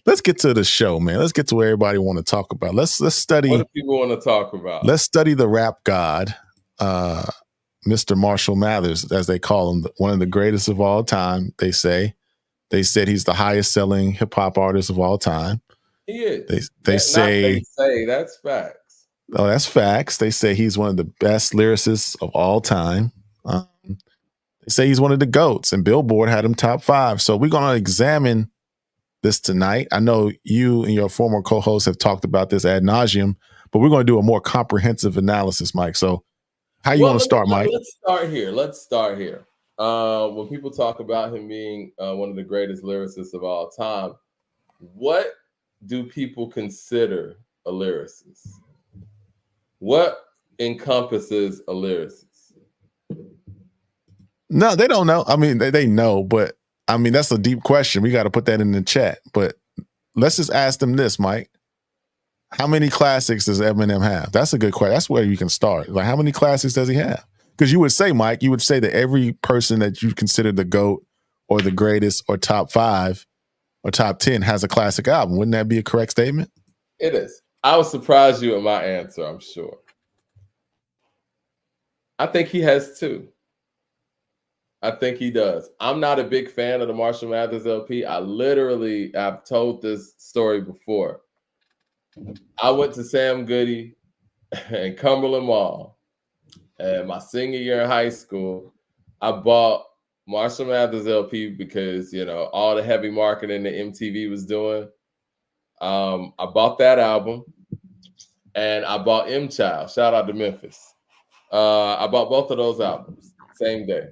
let's get to the show, man. Let's get to what everybody want to talk about. Let's What study. do people want to talk about? Let's study the rap god, Mr. Marshall Mathers, as they call him, one of the greatest of all time. They said he's the highest selling hip hop artist of all time. He is. They say that's facts. Oh, that's facts. They say he's one of the best lyricists of all time. They say he's one of the GOATs, and Billboard had him top 5. So we're going to examine this tonight. I know you and your former co-host have talked about this ad nauseum, but we're going to do a more comprehensive analysis, Mike. So how you want to start, Mike? Let's start here. When people talk about him being one of the greatest lyricists of all time, what do people consider a lyricist? What encompasses a lyricist? No, they don't know. I mean, they know, but I mean, that's a deep question. We got to put that in the chat. But let's just ask them this, Mike. How many classics does Eminem have? That's a good question. That's where you can start. Like, how many classics does he have? Because you would say, Mike, you would say that every person that you consider the GOAT or the greatest or top 5 or top 10 has a classic album. Wouldn't that be a correct statement? It is. I will surprise you with my answer, I'm sure. I think he has 2. I think he does. I'm not a big fan of the Marshall Mathers LP. I've told this story before. I went to Sam Goody and Cumberland Mall, and my senior year in high school, I bought Marshall Mathers LP because, all the heavy marketing that MTV was doing. I bought that album, and I bought M Child. Shout out to Memphis. I bought both of those albums same day.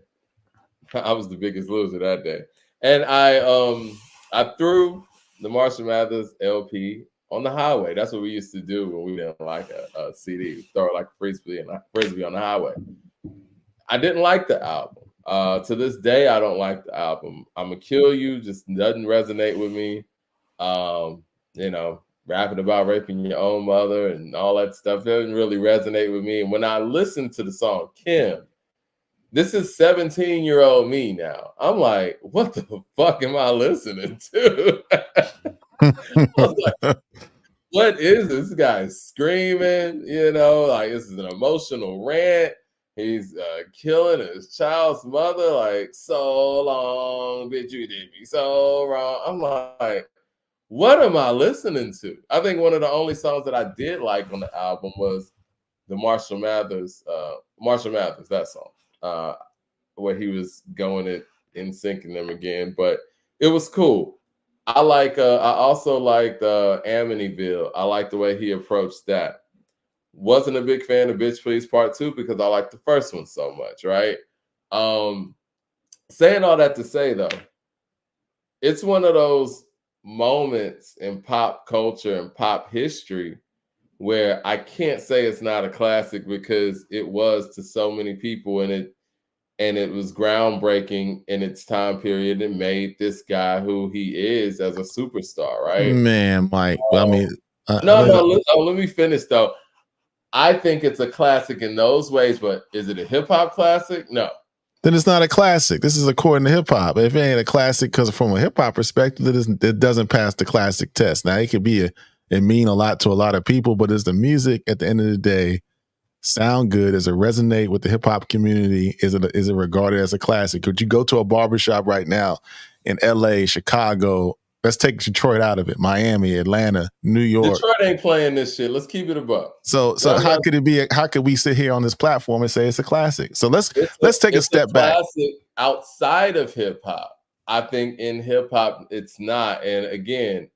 I was the biggest loser that day, and I threw the Marshall Mathers LP on the highway. That's what we used to do when we didn't like a CD. Throw it like a frisbee on the highway. I didn't like the album. To this day, I don't like the album. I'ma Kill You just doesn't resonate with me. Rapping about raping your own mother and all that stuff doesn't really resonate with me. And when I listen to the song Kim, this is 17-year-old me now. I'm like, what the fuck am I listening to? I was like, what is this guy screaming? Like, this is an emotional rant. He's killing his child's mother. Like, so long, bitch, you did me so wrong. I'm like, what am I listening to? I think one of the only songs that I did like on the album was the Marshall Mathers, that song, where he was going it in syncing them again. But it was cool. I also liked Amityville. I like the way he approached that. Wasn't a big fan of Bitch Please Part 2 because I liked the first one so much, right? Saying all that to say, though, it's one of those moments in pop culture and pop history where I can't say it's not a classic because it was to so many people, and it was groundbreaking in its time period and made this guy who he is as a superstar, right? Man, Mike. I mean, let me finish though. I think it's a classic in those ways, but is it a hip hop classic? No. Then it's not a classic. This is according to hip hop. If it ain't a classic, because from a hip hop perspective, it doesn't pass the classic test. Now, it could be it mean a lot to a lot of people, but is the music at the end of the day sound good? Does it resonate with the hip hop community? Is it regarded as a classic? Could you go to a barbershop right now in LA, Chicago? Let's take Detroit out of it. Miami, Atlanta, New York. Detroit ain't playing this shit. Let's keep it above. So how could it be? How could we sit here on this platform and say it's a classic? So let's take a step back. Classic outside of hip hop. I think in hip hop it's not. And again,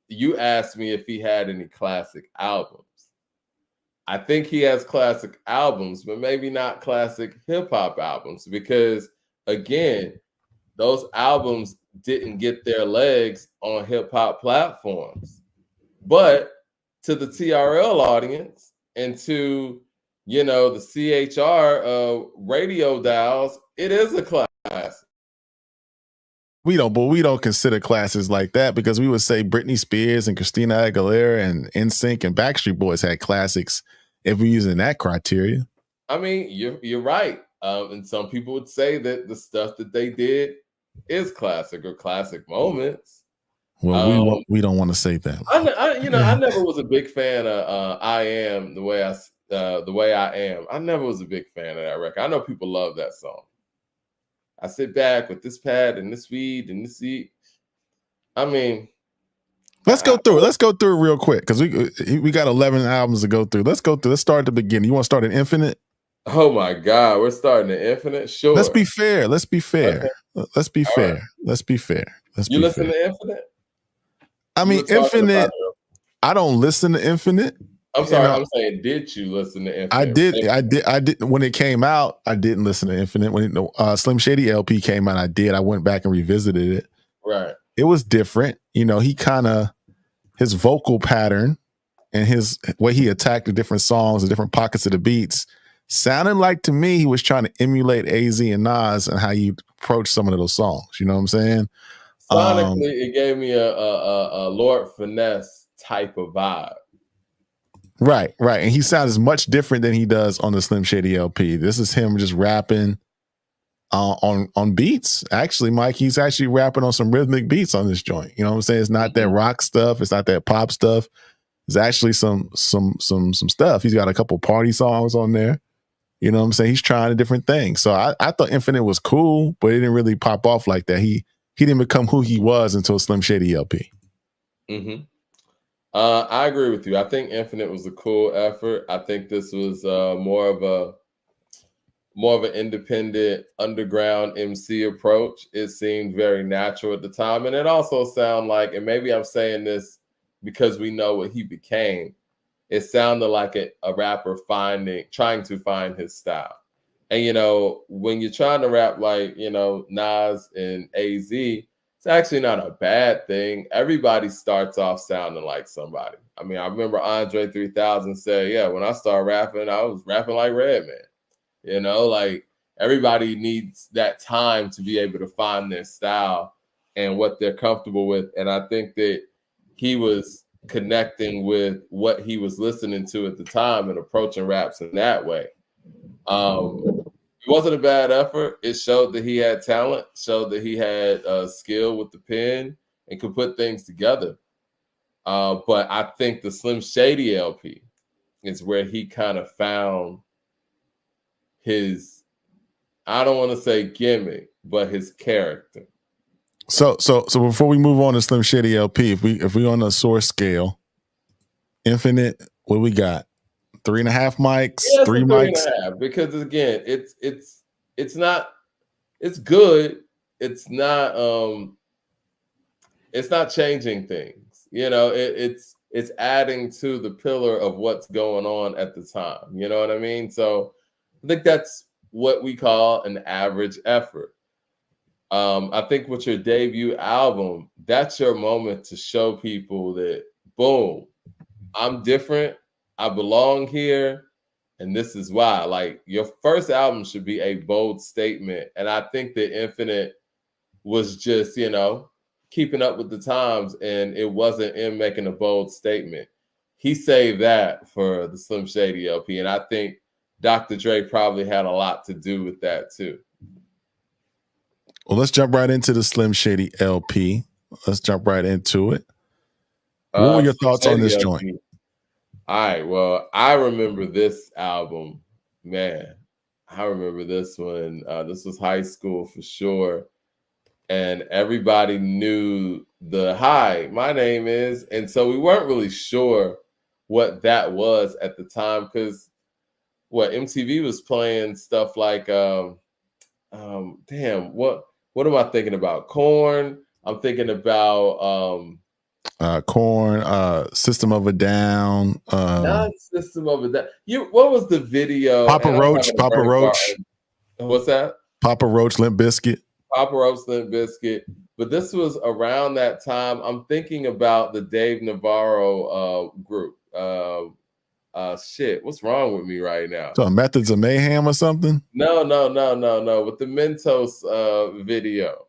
you asked me if he had any classic albums. I think he has classic albums, but maybe not classic hip hop albums because again, those albums didn't get their legs on hip hop platforms. But to the TRL audience and to, the CHR radio dials, it is a classic. We don't consider classes like that because we would say Britney Spears and Christina Aguilera and NSYNC and Backstreet Boys had classics if we're using that criteria. I mean, you're right. And some people would say that the stuff that they did is classic or classic moments. Well, we don't want to say that. I never was a big fan of I Am the way I am. I never was a big fan of that record. I know people love that song. I sit back with this pad and this weed and this seat. I mean, let's go through it. Let's go through it real quick because we got 11 albums to go through. Let's go through. Let's start at the beginning. You want to start at Infinite? Oh my God, we're starting at Infinite. Sure. Let's be fair. Let's be fair. Okay. Let's be All fair. right. Let's be fair. Let's you be listen fair. to Infinite? I mean, Infinite. I don't listen to Infinite. I'm sorry. I'm saying, did you listen to Infinite? I did. When it came out, I didn't listen to Infinite. When Slim Shady LP came out, I did. I went back and revisited it. Right. It was different. He kind of, his vocal pattern and his way he attacked the different songs, the different pockets of the beats, sounded like to me he was trying to emulate AZ and Nas and how you approach some of those songs. You know what I'm saying? Sonically, it gave me a Lord Finesse type of vibe. Right. And he sounds much different than he does on the Slim Shady LP. This is him just rapping on beats. Actually, Mike, he's actually rapping on some rhythmic beats on this joint. You know what I'm saying? It's not that rock stuff. It's not that pop stuff. It's actually some stuff. He's got a couple party songs on there. You know what I'm saying? He's trying a different thing. So I thought Infinite was cool, but it didn't really pop off like that. He didn't become who he was until Slim Shady LP. Mm-hmm. I agree with you. I think Infinite was a cool effort. I think this was more of an independent underground MC approach. It seemed very natural at the time. And it also sounded like, and maybe I'm saying this because we know what he became, it sounded like a rapper trying to find his style. And, when you're trying to rap like, Nas and AZ, it's actually not a bad thing. Everybody starts off sounding like somebody. I mean, I remember Andre 3000 say, yeah, when I started rapping, I was rapping like Redman. Like everybody needs that time to be able to find their style and what they're comfortable with. And I think that he was connecting with what he was listening to at the time and approaching raps in that way. It wasn't a bad effort. It showed that he had talent, showed that he had skill with the pen and could put things together. But I think the Slim Shady LP is where he kind of found his, I don't want to say gimmick, but his character. So before we move on to Slim Shady LP, if we on a source scale, Infinite, what we got? 3.5 mics, yeah, 3 mics. 3.5, because again, it's not, it's good. It's not changing things. It's adding to the pillar of what's going on at the time. You know what I mean? So I think that's what we call an average effort. I think with your debut album, that's your moment to show people that, boom, I'm different. I belong here. And this is why. Like, your first album should be a bold statement. And I think that Infinite was just, keeping up with the times. And it wasn't him making a bold statement. He saved that for the Slim Shady LP. And I think Dr. Dre probably had a lot to do with that too. Well, let's jump right into the Slim Shady LP. Let's jump right into it. What were your thoughts on this joint? All right. Well, I remember this album, man. I remember this one. This was high school for sure. And everybody knew the hi, my name is. And so we weren't really sure what that was at the time because MTV was playing stuff like what am I thinking about? Korn. I'm thinking about Korn, System of a Down. Not System of a Down. What was the video? Papa Roach. What's that? Papa Roach, Limp Bizkit. Papa Roach, Limp Bizkit. But this was around that time. I'm thinking about the Dave Navarro group. What's wrong with me right now? So Methods of Mayhem or something? No. With the Mentos video.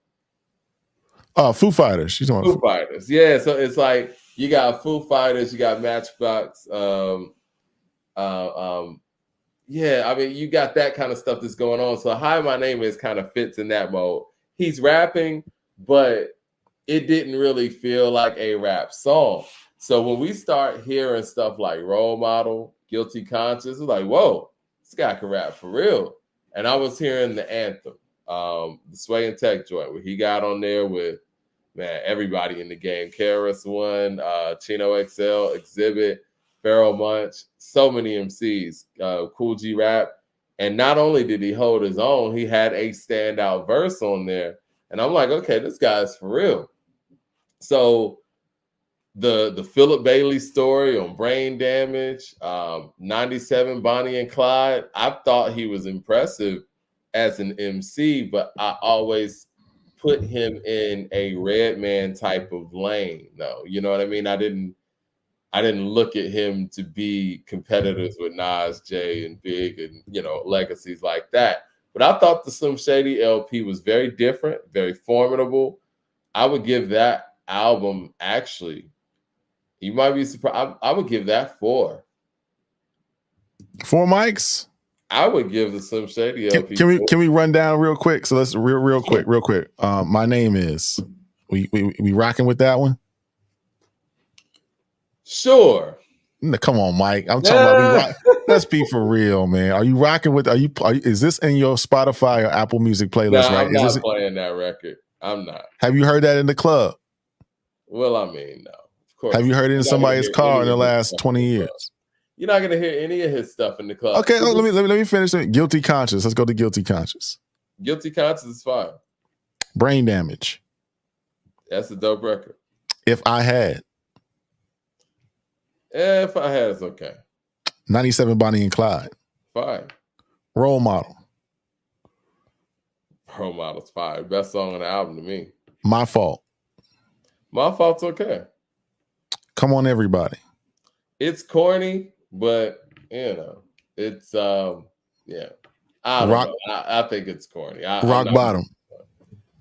Oh, Foo Fighters. She's on Foo Fighters. Yeah, so it's like you got Foo Fighters, you got Matchbox. Yeah, I mean, you got that kind of stuff that's going on. So Hi, My Name Is kind of fits in that mode. He's rapping, but it didn't really feel like a rap song. So when we start hearing stuff like Role Model, Guilty Conscience, it's like, whoa, this guy can rap for real. And I was hearing the anthem, the Sway and Tech joint, where he got on there with, man, everybody in the game. KRS-One, Chino XL, Exhibit, Pharoah Monch, so many MCs, Cool G Rap. And not only did he hold his own, he had a standout verse on there. And I'm like, okay, this guy's for real. So the Philip Bailey story on Brain Damage, 97 Bonnie and Clyde, I thought he was impressive as an MC, but I always put him in a Redman type of lane. No, you know what I mean? I didn't look at him to be competitors with Nas, Jay, and Big, and legacies like that. But I thought the Slim Shady LP was very different, very formidable. I would give that album, actually, you might be surprised, I would give that 4. 4 mics? I would give the Slim Shady LP. Can we run down real quick? So let's real quick. My Name Is. We rocking with that one? Sure. No, come on, Mike. I'm talking about let's be for real, man. Are you rocking with? Is this in your Spotify or Apple Music playlist? No, right? I'm not playing that record. I'm not. Have you heard that in the club? Well, I mean, no. Of course. Have you heard it in somebody's car in the last 20 years? You're not gonna hear any of his stuff in the club. Okay, let me finish it. Guilty Conscience. Let's go to Guilty Conscience. Guilty Conscience is fine. Brain Damage. That's a dope record. If I Had. If I Had, it's okay. 97 Bonnie and Clyde. Fine. Role Model. Role Model's fine. Best song on the album to me. My Fault. My Fault's okay. Come On Everybody. It's corny, but it's yeah. I don't know. I think it's corny. Rock Bottom.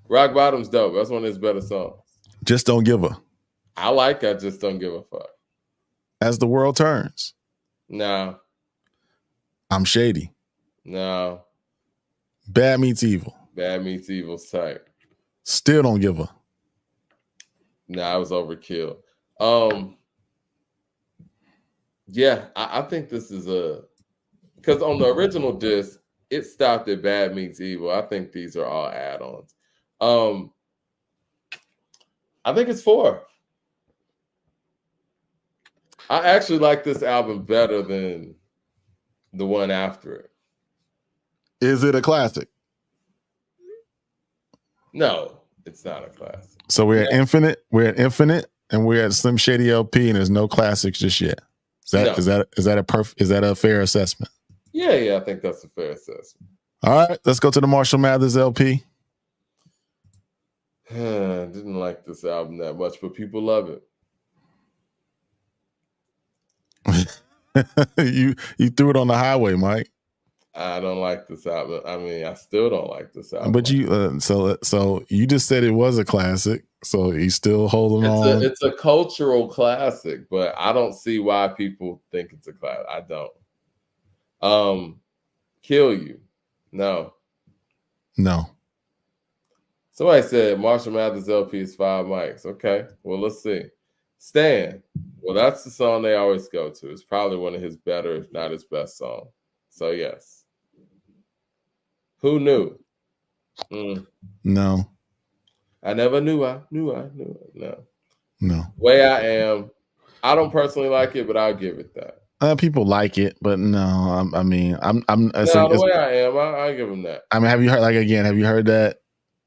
Rock Bottom's dope. That's one of his better songs. Just Don't Give a. I Just Don't Give a Fuck. As the World Turns. No. I'm Shady. No. Bad Meets Evil. Bad Meets Evil's tight. Still Don't Give a. Nah, it was overkill. Yeah, I think this is because on the original disc, it stopped at Bad Meets Evil. I think these are all add-ons. I think it's 4. I actually like this album better than the one after it. Is it a classic? No, it's not a classic. So we're at Infinite, and we're at Slim Shady LP, and there's no classics just yet. Is that a fair assessment? Yeah, I think that's a fair assessment. All right, let's go to the Marshall Mathers LP. Didn't like this album that much, but people love it. you threw it on the highway, Mike. I don't like this album. I mean, I still don't like this album. But you, so you just said it was a classic, so he's still holding on. It's a cultural classic, but I don't see why people think it's a classic. I don't. Kill You, no. Somebody said Marshall Mathers LP is 5 mics. Okay, well, let's see. Stan, well, that's the song they always go to. It's probably one of his better, if not his best song. So yes. Who knew? No. I never knew. No. Way I Am. I don't personally like it, but I'll give it that. People like it, but no. I'm. The Way I Am. I'll give him that. I mean, have you heard that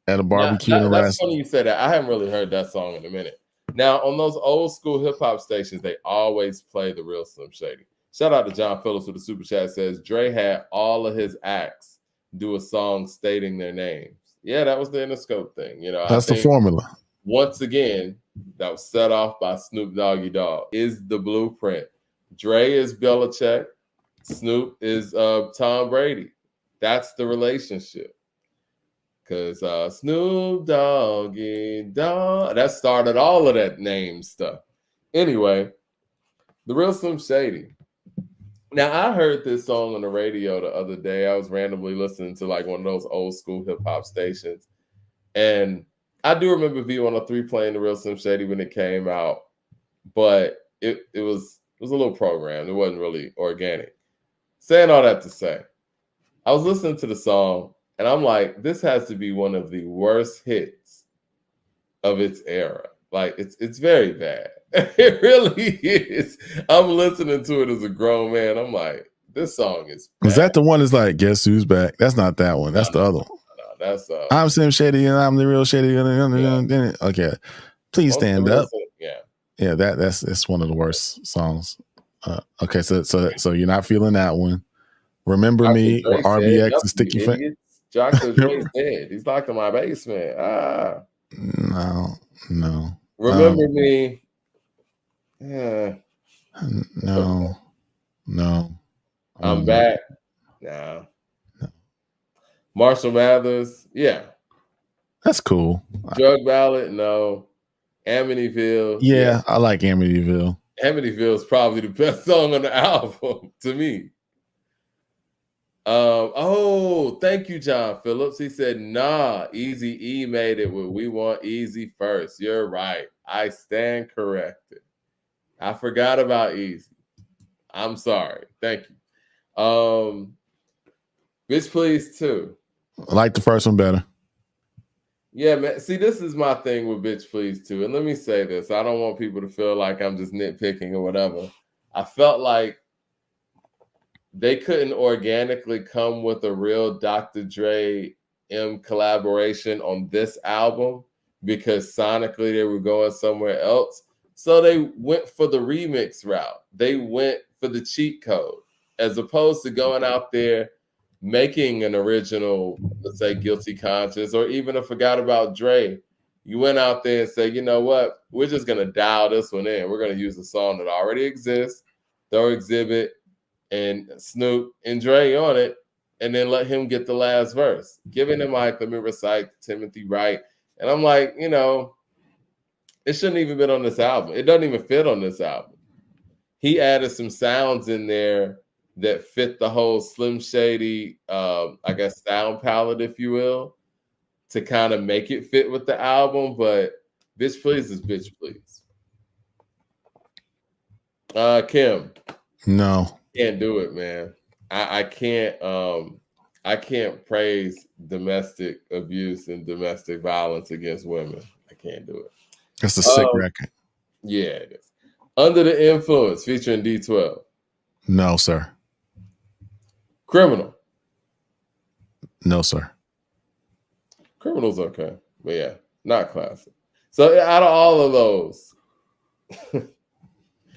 at a barbecue? That's funny you said that. I haven't really heard that song in a minute. Now, on those old school hip hop stations, they always play the real Slim Shady. Shout out to John Phillips with the super chat. Says Dre had all of his acts do a song stating their names. Yeah, that was the Interscope thing. That's the formula. Once again, that was set off by Snoop Doggy Dogg. Is the blueprint. Dre is Belichick. Snoop is Tom Brady. That's the relationship. Because Snoop Doggy Dogg, that started all of that name stuff. Anyway, the real Slim Shady. Now, I heard this song on the radio the other day. I was randomly listening to like one of those old school hip hop stations. And I do remember V103 playing the real Slim Shady when it came out, but it was a little programmed. It wasn't really organic. Saying all that to say, I was listening to the song and I'm like, this has to be one of the worst hits of its era. Like it's very bad. It really is. I'm listening to it as a grown man. I'm like, this song is bad. Was that the one that's like, guess who's back? That's not that one. That's the other one. No, that's I'm Slim Shady and I'm the real Shady. Yeah. Okay. Please stand up. Yeah, that's one of the worst songs. Okay, so you're not feeling that one. Remember Dr. Me Dre or RBX and Sticky Fingers? Dr. Dre's dead. He's locked in my basement. No. Remember Me. Yeah. No. I'm back. No. Marshall Mathers. Yeah. That's cool. Drug Ballad. No. Amityville. Yeah, I like Amityville. Amityville is probably the best song on the album to me. Thank you, John Phillips. He said, nah, Easy E made it with We Want Easy First. You're right. I stand corrected. I forgot about Easy. I'm sorry. Thank you. Bitch Please too. I like the first one better. Yeah, man. See, this is my thing with Bitch Please too. And let me say this. I don't want people to feel like I'm just nitpicking or whatever. I felt like they couldn't organically come with a real Dr. Dre M collaboration on this album because sonically they were going somewhere else. So they went for the remix route. They went for the cheat code as opposed to going out there making an original, let's say, Guilty Conscious or even a Forgot About Dre. You went out there and said, you know what? We're just going to dial this one in. We're going to use a song that already exists, throw Exhibit and Snoop and Dre on it, and then let him get the last verse. Giving him like, let me recite Timothy Wright. And I'm like, you know, it shouldn't even been on this album. It doesn't even fit on this album. He added some sounds in there that fit the whole Slim Shady, I guess, sound palette, if you will, to kind of make it fit with the album. But Bitch Please is Bitch Please. Kim. No. Can't do it, man. I can't praise domestic abuse and domestic violence against women. I can't do it. That's a sick record. Yeah, it is. Under the Influence featuring D12. No, sir. Criminal. No, sir. Criminal's okay. But yeah, not classic. So out of all of those,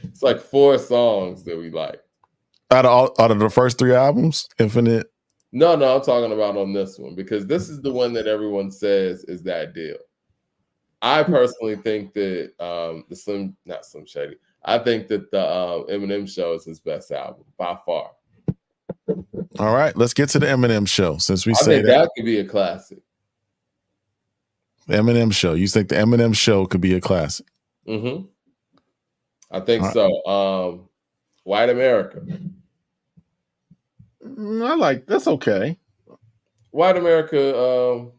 it's like 4 songs that we like. Out of the first 3 albums, Infinite. No, I'm talking about on this one because this is the one that everyone says is that deal. I personally think that not Slim Shady. I think that the Eminem Show is his best album by far. All right, let's get to the Eminem Show. Since we I think that could be a classic. The Eminem Show. You think the Eminem Show could be a classic? Mm-hmm. I think so. White America. I like that's okay. White America,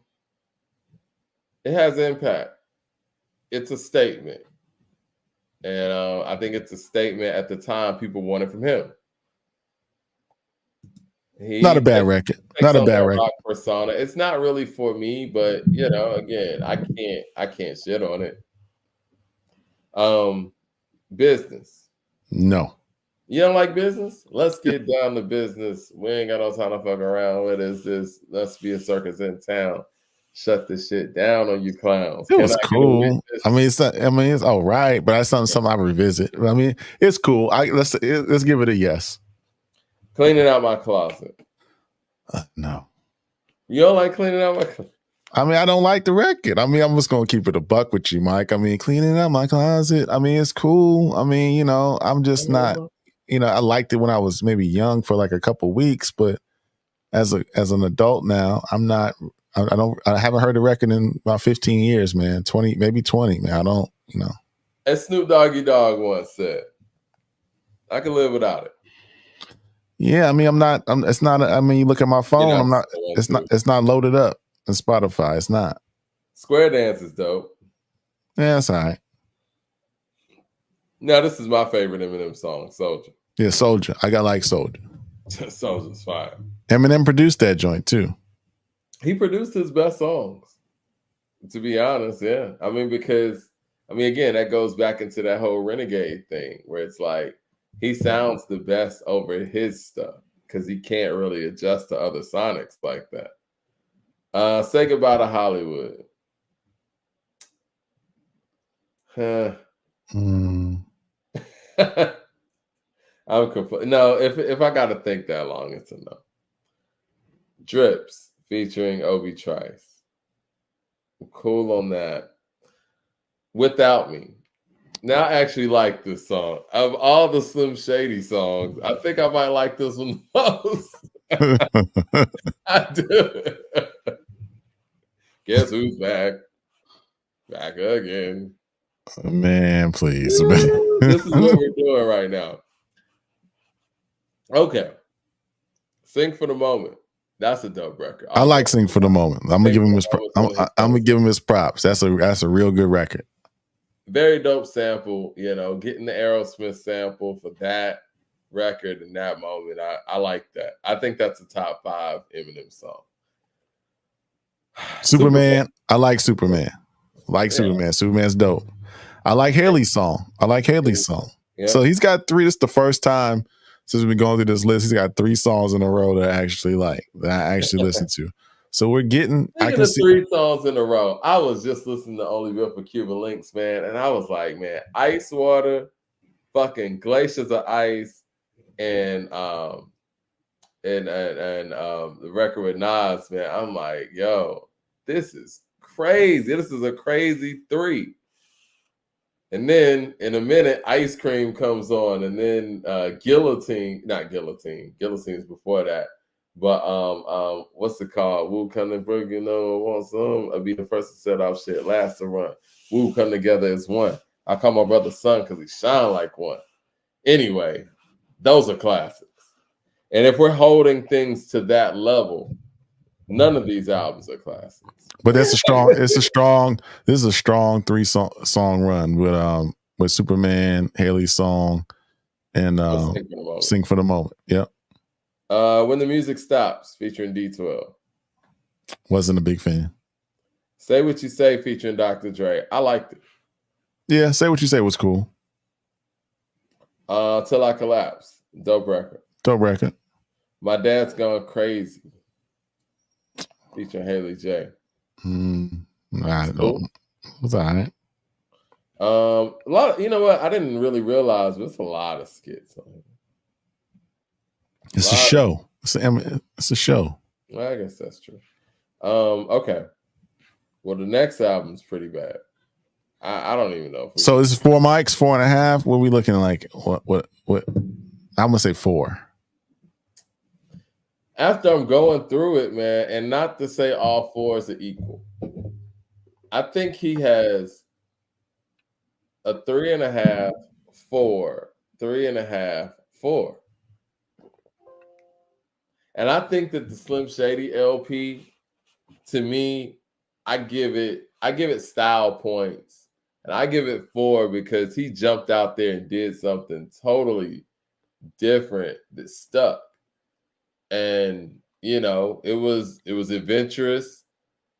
it has impact. It's a statement. And I think it's a statement at the time people wanted from him. Not a bad record. Not a bad record. Rock persona. It's not really for me, but you know, again, I can't shit on it. Business. No. You don't like Business? Let's get down to business. We ain't got no time to fuck around. What is this? Let's be a circus in town. Shut this shit down on you clowns. It was cool. I mean, it's all right, but that's something I revisit. I mean, it's cool. Let's give it a yes. Cleaning Out My Closet. No. You don't like Cleaning Out My Closet? I mean, I don't like the record. I mean, I'm just gonna keep it a buck with you, Mike. I mean, Cleaning Out My Closet. I mean, it's cool. I mean, you know, I'm just not. You know, I liked it when I was maybe young for like a couple weeks, but as an adult now, I'm not. I haven't heard the record in about 15 years, man. 20, maybe 20, man. I don't, you know. As Snoop Doggy Dogg once said, I can live without it. Yeah, I mean, you look at my phone, it's not loaded up in Spotify. It's not. Square Dance is dope. Yeah, that's all right. Now, this is my favorite Eminem song, Soldier. Yeah, Soldier. I got like Soldier. Soldier's fire. Eminem produced that joint too. He produced his best songs, to be honest. Yeah. I mean, because, again, that goes back into that whole Renegade thing where it's like he sounds the best over his stuff because he can't really adjust to other sonics like that. Say Goodbye to Hollywood. I'm confused. No, if I got to think that long, it's a no. Drips featuring Obi Trice. Cool on that. Without Me. Now I actually like this song. Of all the Slim Shady songs, I think I might like this one most. I do. Guess who's back? Back again. Man, please. This is what we're doing right now. Okay. Sing for the Moment. That's a dope record. I like Sing for the Moment. I'm gonna give him his. I'm gonna give him his props. That's a real good record. Very dope sample. Getting the Aerosmith sample for that record in that moment. I like that. I think that's a top 5 Eminem song. Superman. I like Superman. Superman. Superman's dope. I like Haley's song. Yeah. So he's got 3. This is the first time since we've been going through this list. He's got 3 songs in a row that I actually listen to. So we're getting. I can see 3 songs in a row. I was just listening to Only Real for Cuban Links, man, and I was like, man, Ice Water, fucking Glaciers of Ice, and the record with Nas, man. I'm like, yo, this is crazy. This is a crazy 3. And then in a minute, Ice Cream comes on, and then Guillotine. Guillotine's before that. But what's it called? Woo come to bring want some. I'll be the first to set off shit. Last to run. Woo come together as one. I call my brother son because he shine like one. Anyway, those are classics. And if we're holding things to that level, none of these albums are classics. But this is a strong 3-song run with Superman, Haley's song, and Sing for the Moment. Yep. When the Music Stops, featuring D12. Wasn't a big fan. Say What You Say, featuring Dr. Dre. I liked it. Yeah, Say What You Say was cool. Till I Collapse. Dope record. My Dad's Gone Crazy, featuring Haley J. I don't. It was all right. A lot. You know what? I didn't really realize there's a lot of skits on here. It's a show. It's a show. Well, I guess that's true. Okay. Well, the next album's pretty bad. I don't even know. So this is 4 mics, 4.5. What are we looking like? What? I'm gonna say 4. After I'm going through it, man, and not to say all 4s are equal, I think he has a 3.5, 4, 3.5, 4. And I think that the Slim Shady LP, to me, I give it style points. And I give it 4 because he jumped out there and did something totally different that stuck. And, it was adventurous.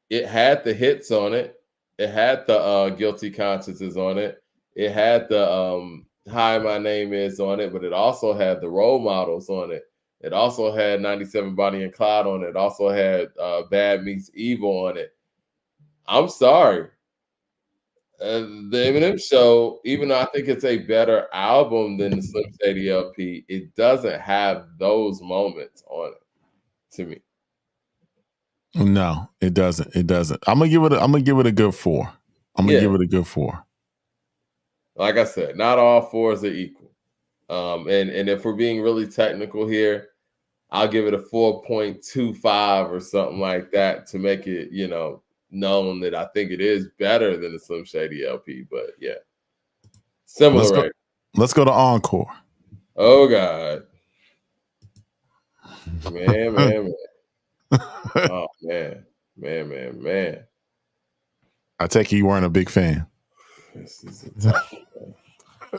It had the hits on it. It had the Guilty Consciences on it. It had the Hi, My Name Is on it, but it also had the Role Models on it. It also had 97 Bonnie and Clyde on it. It also had Bad Meets Evil on it. I'm sorry. The Eminem Show, even though I think it's a better album than the Slim Shady LP, it doesn't have those moments on it to me. No, it doesn't. I'm gonna give it a good 4. Give it a good 4. Like I said, not all 4s are equal. And if we're being really technical here, I'll give it a 4.25 or something like that to make it, known that I think it is better than the Slim Shady LP. But yeah, similar. Let's go to Encore. Oh God, man. Oh man. I take it you weren't a big fan. This is a tough one.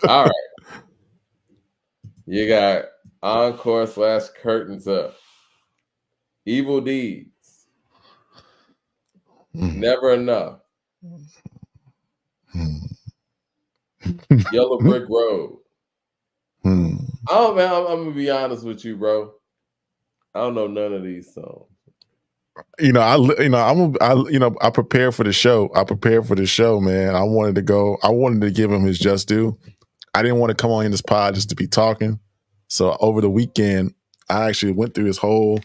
All right. You got Encore / Curtains Up. Evil Deeds. Never Enough. Yellow Brick Road. Oh man, I'm gonna be honest with you, bro. I don't know none of these songs. I prepared for the show. Man. I wanted to give him his just due. I didn't want to come on in this pod just to be talking. So over the weekend, I actually went through his whole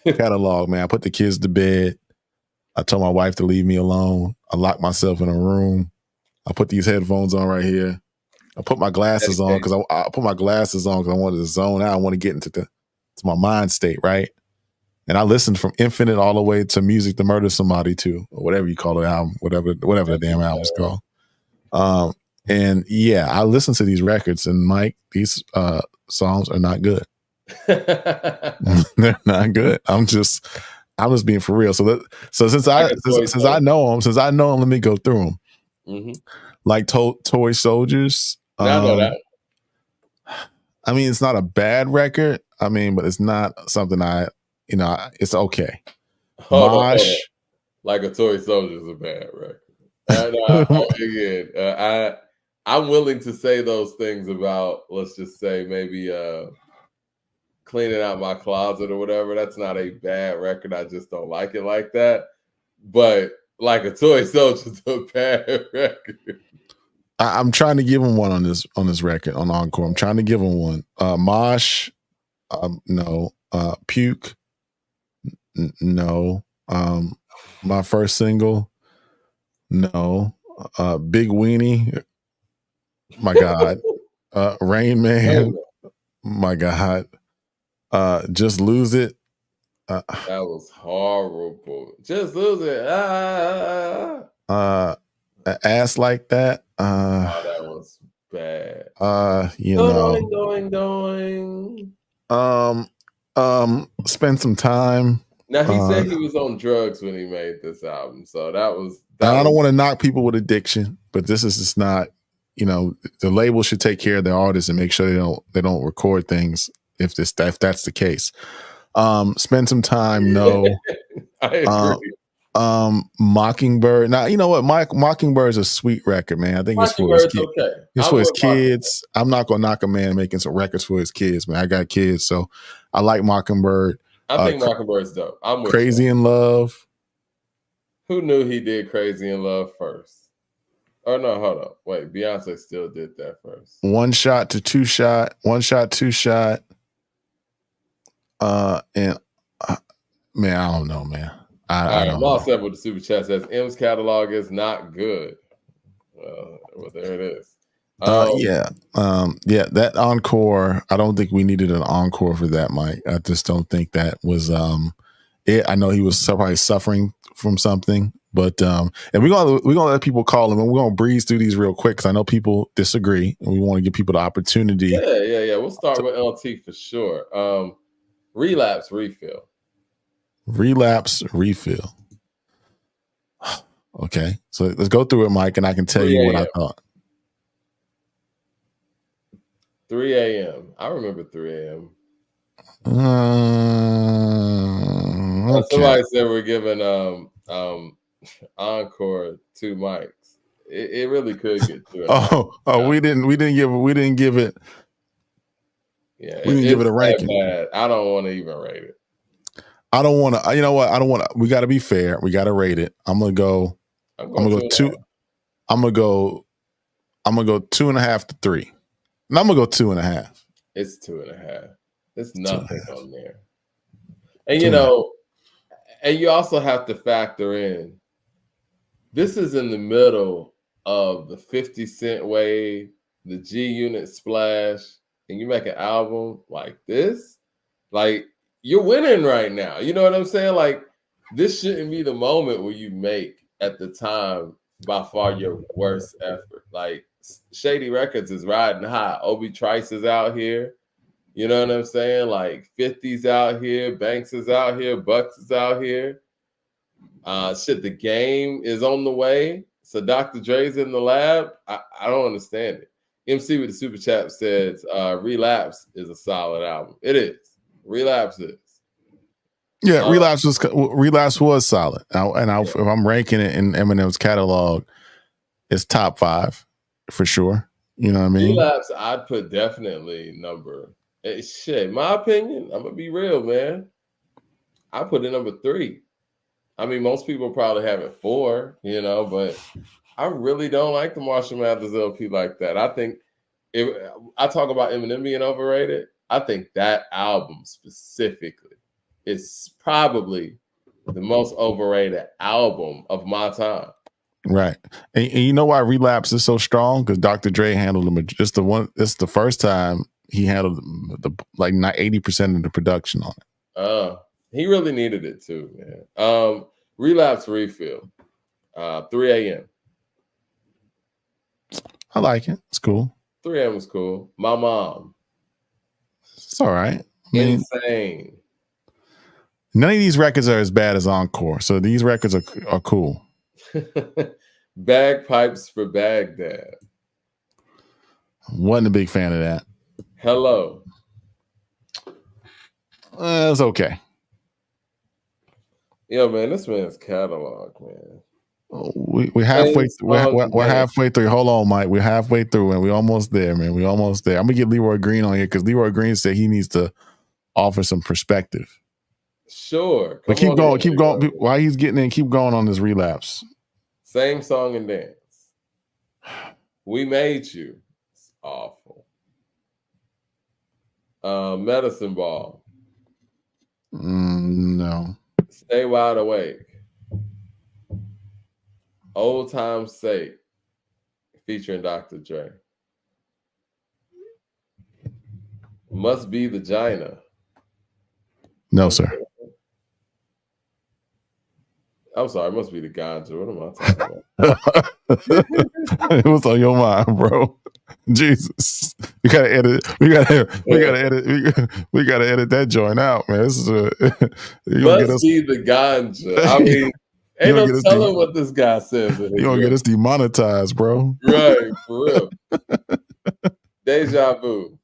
catalog, man. I put the kids to bed. I told my wife to leave me alone. I locked myself in a room. I put these headphones on right here. I put my glasses on because I put my glasses on because I wanted to zone out. I want to get into my mind state, right? And I listened from Infinite all the way to Music to Murder Somebody too, or whatever you call the album, whatever the damn album's called. And yeah, I listened to these records, and Mike, these songs are not good. They're not good. I'm just being for real. So since I know him, let me go through them. Mm-hmm. Like Toy Soldiers. I know that. I mean, it's not a bad record. I mean, but it's not something it's okay. Hold on. Like a Toy Soldier is a bad record. Again, I'm willing to say those things about, let's just say, maybe Cleaning Out My Closet or whatever. That's not a bad record. I just don't like it like that. But like a Toy Soldier is a bad record. I'm trying to give him one on this record on Encore. I'm trying to give him one. Mosh, no. Puke, no. My first single, no. Big Weenie, my God. Rain Man, my God. Just Lose It. That was horrible. Just Lose It. Ass Like That. That was bad. Going. Spend Some Time. Now he said he was on drugs when he made this album, so that was. I don't want to knock people with addiction, but this is just not. The label should take care of their artists and make sure they don't record things if that's the case. Spend Some Time. No. I agree. Mockingbird. Now you know what, Mockingbird is a sweet record, man. I think it's for his kids. Okay. It's for his kids. I'm not gonna knock a man making some records for his kids, man. I got kids, so I like Mockingbird. I think Mockingbird's dope. I'm with Crazy in Love. Who knew he did Crazy in Love first? Oh no, hold on. Wait, Beyonce still did that first. One Shot to Two Shot. One Shot, Two Shot. Man, I don't know, man. I don't know. Said with the super chat says M's catalog is not good. Well, there it is. That Encore. I don't think we needed an encore for that, Mike. I just don't think that was it. I know he was probably suffering from something, but and we're gonna let people call him, and we're gonna breeze through these real quick because I know people disagree, and we want to give people the opportunity. Yeah. We'll start with LT for sure. Relapse, Refill. Okay, so let's go through it, Mike, and I can tell you what I thought. 3 a.m. I remember 3 a.m. Okay. Somebody said we're giving Encore 2 mics. It really could get 2. We didn't give it. Yeah, we didn't give it a ranking. Bad. I don't want to even rate it. I don't want to. You know what? I don't want to. We got to be fair. We got to rate it. I'm gonna go 2. I'm gonna go 2.5 to 3. And I'm gonna go 2.5. It's 2.5. It's nothing on there. And and you also have to factor in. This is in the middle of the 50 Cent wave, the G Unit splash, and you make an album like this, like you're winning right now. You know what I'm saying? Like this shouldn't be the moment where you make at the time by far your worst effort. Like Shady Records is riding high. Obi Trice is out here. You know what I'm saying? Like 50's out here, Banks is out here, Bucks is out here. The Game is on the way. So Dr. Dre's in the lab. I don't understand it. MC with the super chat says Relapse is a solid album. It is. Relapse is. Yeah, Relapse was solid. If I'm ranking it in Eminem's catalog, it's top 5 for sure. You know what I mean? Relapse, I'd put definitely number. Shit, my opinion, I'm gonna be real, man. I put it number 3. I mean, most people probably have it 4, you know, but I really don't like the Marshall Mathers LP like that. I think if I talk about Eminem being overrated, I think that album specifically is probably the most overrated album of my time. Right. And you know why Relapse is so strong? Because Dr. Dre handled them. It's the first time he handled like not 80% of the production on it. He really needed it too, man. Relapse Refill. 3 a.m. I like it. It's cool. 3 a.m. was cool. My Mom. It's all right. Insane. None of these records are as bad as Encore. So these records are cool. Bagpipes for Baghdad. Wasn't a big fan of that. Hello. It's okay. Yo, man, this man's catalog, man. We're halfway. We're halfway through. Hold on, Mike. We're halfway through, and we're almost there, man. We're almost there. I'm gonna get Leroy Green on here because Leroy Green said he needs to offer some perspective. Sure, but keep going. Keep going. While he's getting in, keep going on this Relapse. Same song and dance. We Made You. It's awful. Medicine Ball. No. Stay Wide Awake. Old Time's Sake, featuring Dr. Dre. Must Be the Gina. No, sir. I'm sorry, it must be the ganja. What am I talking about? What's on your mind, bro? Jesus, we gotta edit. We gotta edit that joint out, man. This is must be the ganja. I mean, ain't no telling what this guy says. You don't get us demonetized, bro. Right, for real. Deja Vu.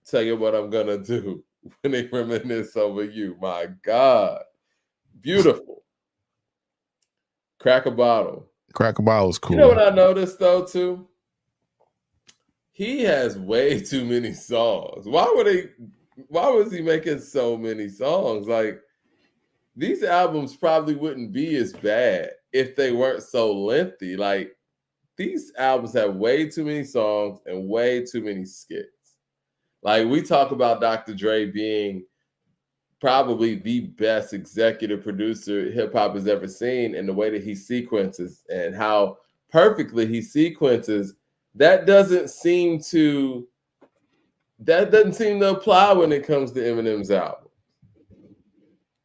Tell you what I'm gonna do when they reminisce over you. My God, beautiful. Crack a Bottle. Crack a Bottle is cool. You know what I noticed though too? He has way too many songs. Why was he making so many songs? Like, these albums probably wouldn't be as bad if they weren't so lengthy. Like, these albums have way too many songs and way too many skits. Like, we talk about Dr. Dre being probably the best executive producer hip hop has ever seen, and the way that he sequences and how perfectly he sequences, that doesn't seem to apply when it comes to Eminem's album.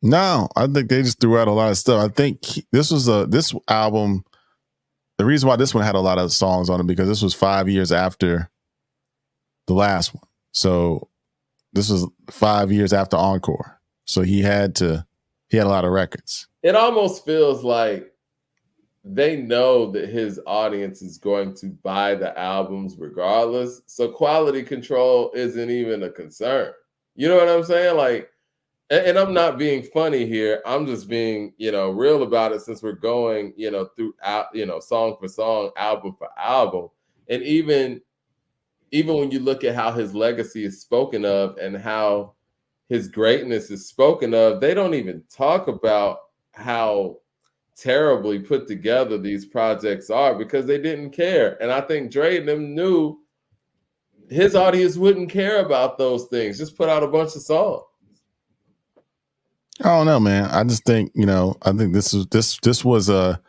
No, I think they just threw out a lot of stuff. I think this album, the reason why this one had a lot of songs on it, because this was 5 years after the last one. So this was 5 years after Encore. So he had a lot of records. It almost feels like they know that his audience is going to buy the albums regardless. So quality control isn't even a concern. You know what I'm saying? Like, and I'm not being funny here. I'm just being, real about it, since we're going, through, song for song, album for album. And even when you look at how his legacy is spoken of and how his greatness is spoken of, they don't even talk about how terribly put together these projects are, because they didn't care. And I think Dre and them knew his audience wouldn't care about those things. Just put out a bunch of songs. I don't know, man. I just think, I think this was a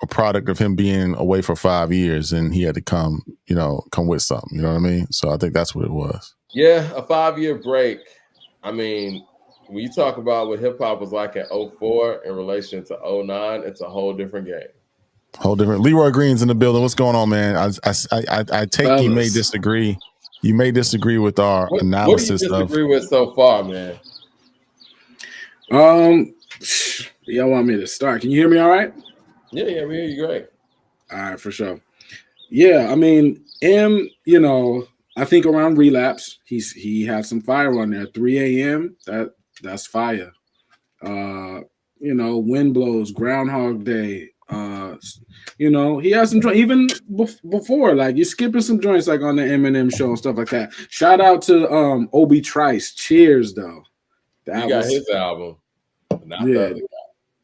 product of him being away for 5 years, and he had to come with something. You know what I mean? So I think that's what it was. Yeah, a 5-year break. I mean, when you talk about what hip hop was like in 2004 in relation to 2009, it's a whole different game. Whole different. Leroy Green's in the building. What's going on, man? I take you may disagree. You may disagree with our analysis. What do you disagree with so far, man? Y'all want me to start? Can you hear me all right? Yeah, we hear you great. All right, for sure. Yeah, I mean, I think around Relapse, he had some fire on there. 3 a.m. That's fire. Wind Blows, Groundhog Day. He has some joints even before. Like you're skipping some joints like on the Eminem Show and stuff like that. Shout out to Obi Trice. Cheers, though. You got his album, not the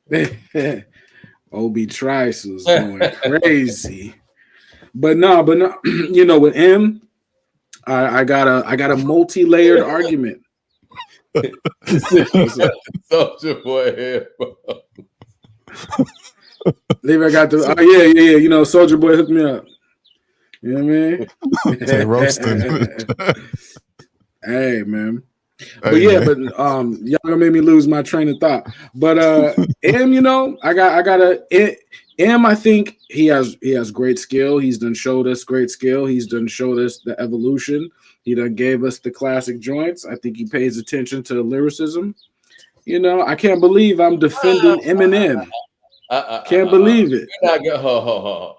other guy. Obi Trice was going crazy. But no, with M, I got a multi-layered argument. Soldier Boy headphones. Maybe I got the yeah. Soldier Boy hooked me up. You know what I mean? Roasting. Hey man. But y'all gonna make me lose my train of thought. But M, I think he has great skill. He's done showed us great skill. He's done showed us the evolution. He done gave us the classic joints. I think he pays attention to lyricism. I can't believe I'm defending Eminem. Can't believe it. You're not gonna,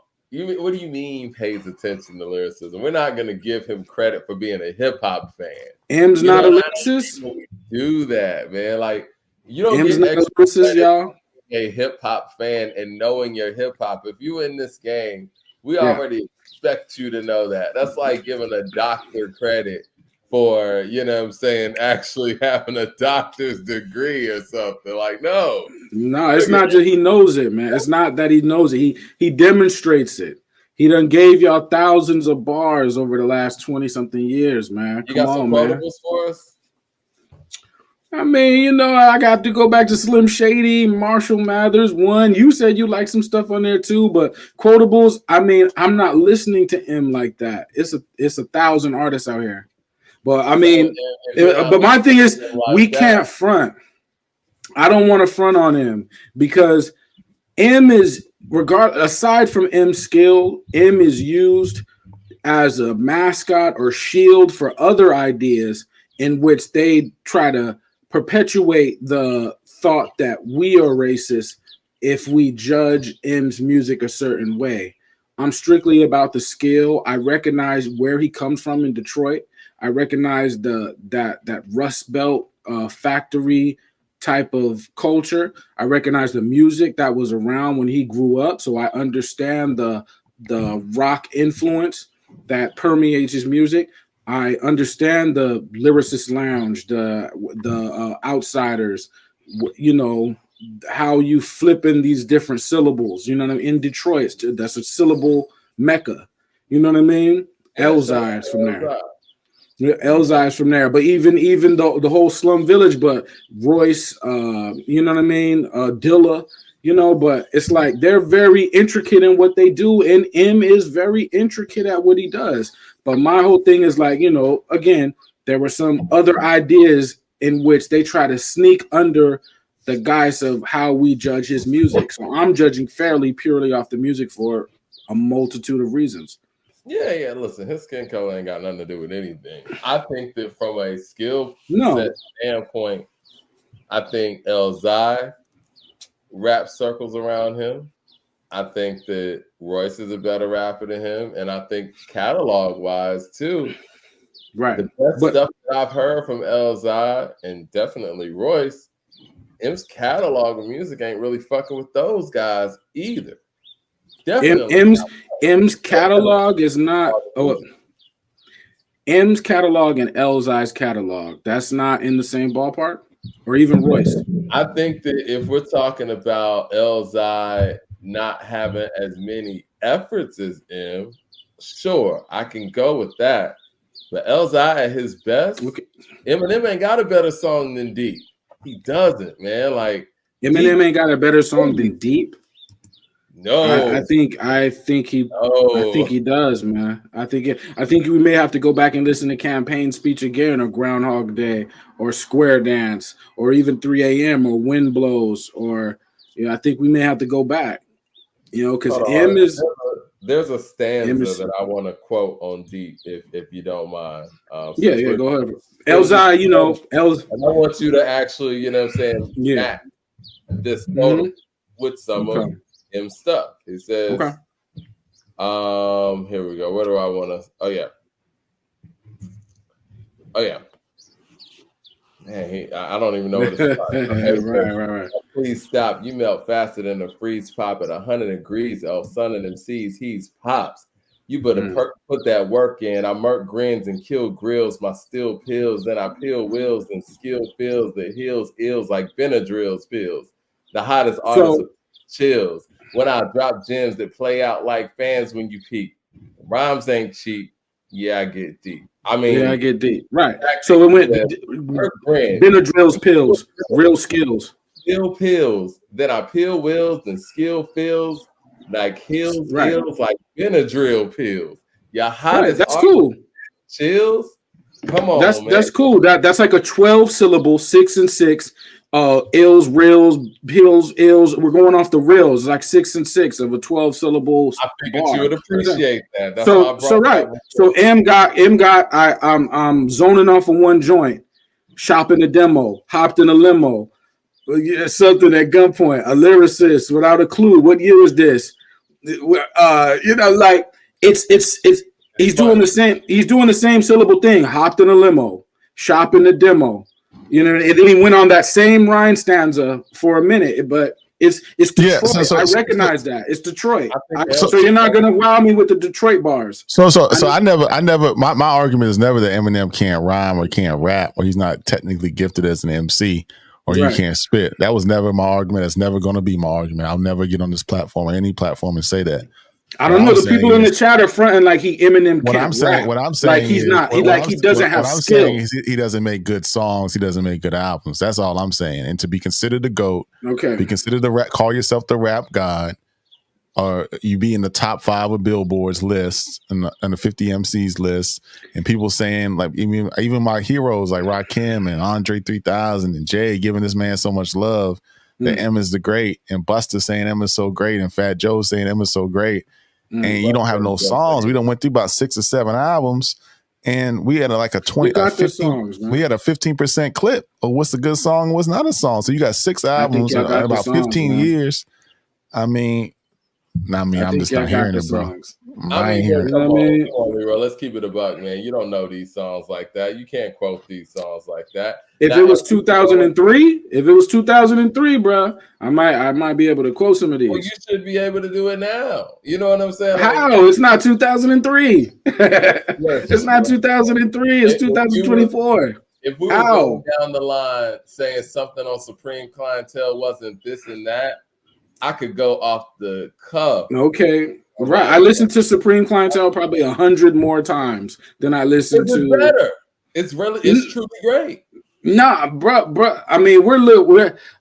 what do you mean pays attention to lyricism? We're not going to give him credit for being a hip hop fan. M's not a lyricist. Do that, man. Like you don't M's get not a lyricist, y'all. A hip hop fan and knowing your hip hop. If you in this game, we already expect you to know that. That's like giving a doctor credit for, actually having a doctor's degree or something. Like, no, it's not just he knows it, man. It's not that he knows it. He demonstrates it. He done gave y'all thousands of bars over the last 20-something years, man. You got some quotables for us? I mean, I got to go back to Slim Shady, Marshall Mathers. One, you said you like some stuff on there too, but quotables. I mean, I'm not listening to him like that. It's 1,000 artists out here. But I mean, but my thing is, we can't front. I don't want to front on him because M is aside from M's skill, M is used as a mascot or shield for other ideas in which they try to perpetuate the thought that we are racist if we judge M's music a certain way. I'm strictly about the skill. I recognize where he comes from in Detroit. I recognize that Rust Belt factory type of culture. I recognize the music that was around when he grew up, so I understand the rock influence that permeates his music. I understand the lyricist lounge, the outsiders, how you flip in these different syllables. You know what I mean? In Detroit, that's a syllable mecca. You know what I mean? Elzai's from there. Elzai's from there, but even the whole slum village, but Royce, you know what I mean? Dilla, but it's like they're very intricate in what they do, and M is very intricate at what he does. But my whole thing is like, again, there were some other ideas in which they try to sneak under the guise of how we judge his music. So I'm judging fairly purely off the music for a multitude of reasons. Yeah. Listen, his skin color ain't got nothing to do with anything. I think that from a skill set standpoint, I think Elzai rap circles around him. I think that Royce is a better rapper than him, and I think catalog-wise too. Right. The best stuff that I've heard from Elzai and definitely Royce, M's catalog of music ain't really fucking with those guys either. Definitely. M's catalog is not. M's catalog and Elzai's catalog, that's not in the same ballpark, or even Royce. I think that if we're talking about Elzai not having as many efforts as M, sure, I can go with that. But Elzai at his best, Eminem ain't got a better song than Deep. He doesn't, man. Like Eminem ain't got a better song than Deep. No, I think he does, man. I think we may have to go back and listen to Campaign Speech again, or Groundhog Day, or Square Dance, or even 3 a.m. or Wind Blows, or I think we may have to go back. Because M is. There's a stanza that I want to quote on Deep, if you don't mind. Go ahead. Elzai, and I want you to actually, match this photo with some of M stuff. He says, Okay. Here we go. Where do I want to? Oh yeah. Man, I don't even know what it's right. Please stop. You melt faster than a freeze pop at 100 degrees. Oh, son of them sees, he's pops. You better put that work in. I murk grins and kill grills, my steel pills. Then I peel wheels and skill feels the heels ills like Benadryls feels. The hottest artist of chills. When I drop gems that play out like fans when you peek. Rhymes ain't cheap. Yeah, I get deep. I mean, yeah, I get deep. Right. So it went Benadryl's pills, real skills. Skill pills. Then I peel wheels and skill feels like heels like Benadryl pills. Your hottest that's cool. Chills. Come on, man. That's cool. That's like a 12 syllable, 6 and 6. Ills, reels, pills, ills. We're going off the reels. It's like 6 and 6 of a 12 syllable. I figured you would appreciate that. That's so right. So M got. I'm zoning off of one joint. Shopping a demo. Hopped in a limo. Something at gunpoint. A lyricist without a clue. What year is this? Like it's. He's doing the same. He's doing the same syllable thing. Hopped in a limo. Shopping the demo. And then he went on that same rhyme stanza for a minute, but it's Detroit. I recognize that it's Detroit. So you're not gonna wow me with the Detroit bars. So I never. My argument is never that Eminem can't rhyme or can't rap or he's not technically gifted as an MC or you can't spit. That was never my argument. That's never going to be my argument. I'll never get on this platform or any platform and say that. I don't know. The people in the chat are fronting like Eminem can't rap. What I'm saying, like he's not. He doesn't have skill. He doesn't make good songs. He doesn't make good albums. That's all I'm saying. And to be considered the GOAT, be considered the rap, call yourself the rap god, or you be in the top 5 of Billboard's list and the 50 MCs list, and people saying like even my heroes like Rakim and Andre 3000 and Jay giving this man so much love that M is the great, and Busta saying M is so great, and Fat Joe saying M is so great. And you don't have no songs. We done went through about 6 or 7 albums, and we had like a 15%. We had a 15% clip of what's a good song, what's not a song. So you got 6 albums in about 15 years. I'm just not hearing it, bro. I ain't hearing it. Come on, Leroy. Let's keep it a buck, man. You don't know these songs like that. You can't quote these songs like that. If it was 2003, bro, I might be able to quote some of these. Well, you should be able to do it now. You know what I'm saying? How? It's not 2003. It's not 2003. It's 2024. If we were going down the line saying something on Supreme Clientele wasn't this and that, I could go off the cuff. Okay. Right. I listened to Supreme Clientele probably 100 more times than I listened to. Better. It's truly great. Nah, bro. I mean,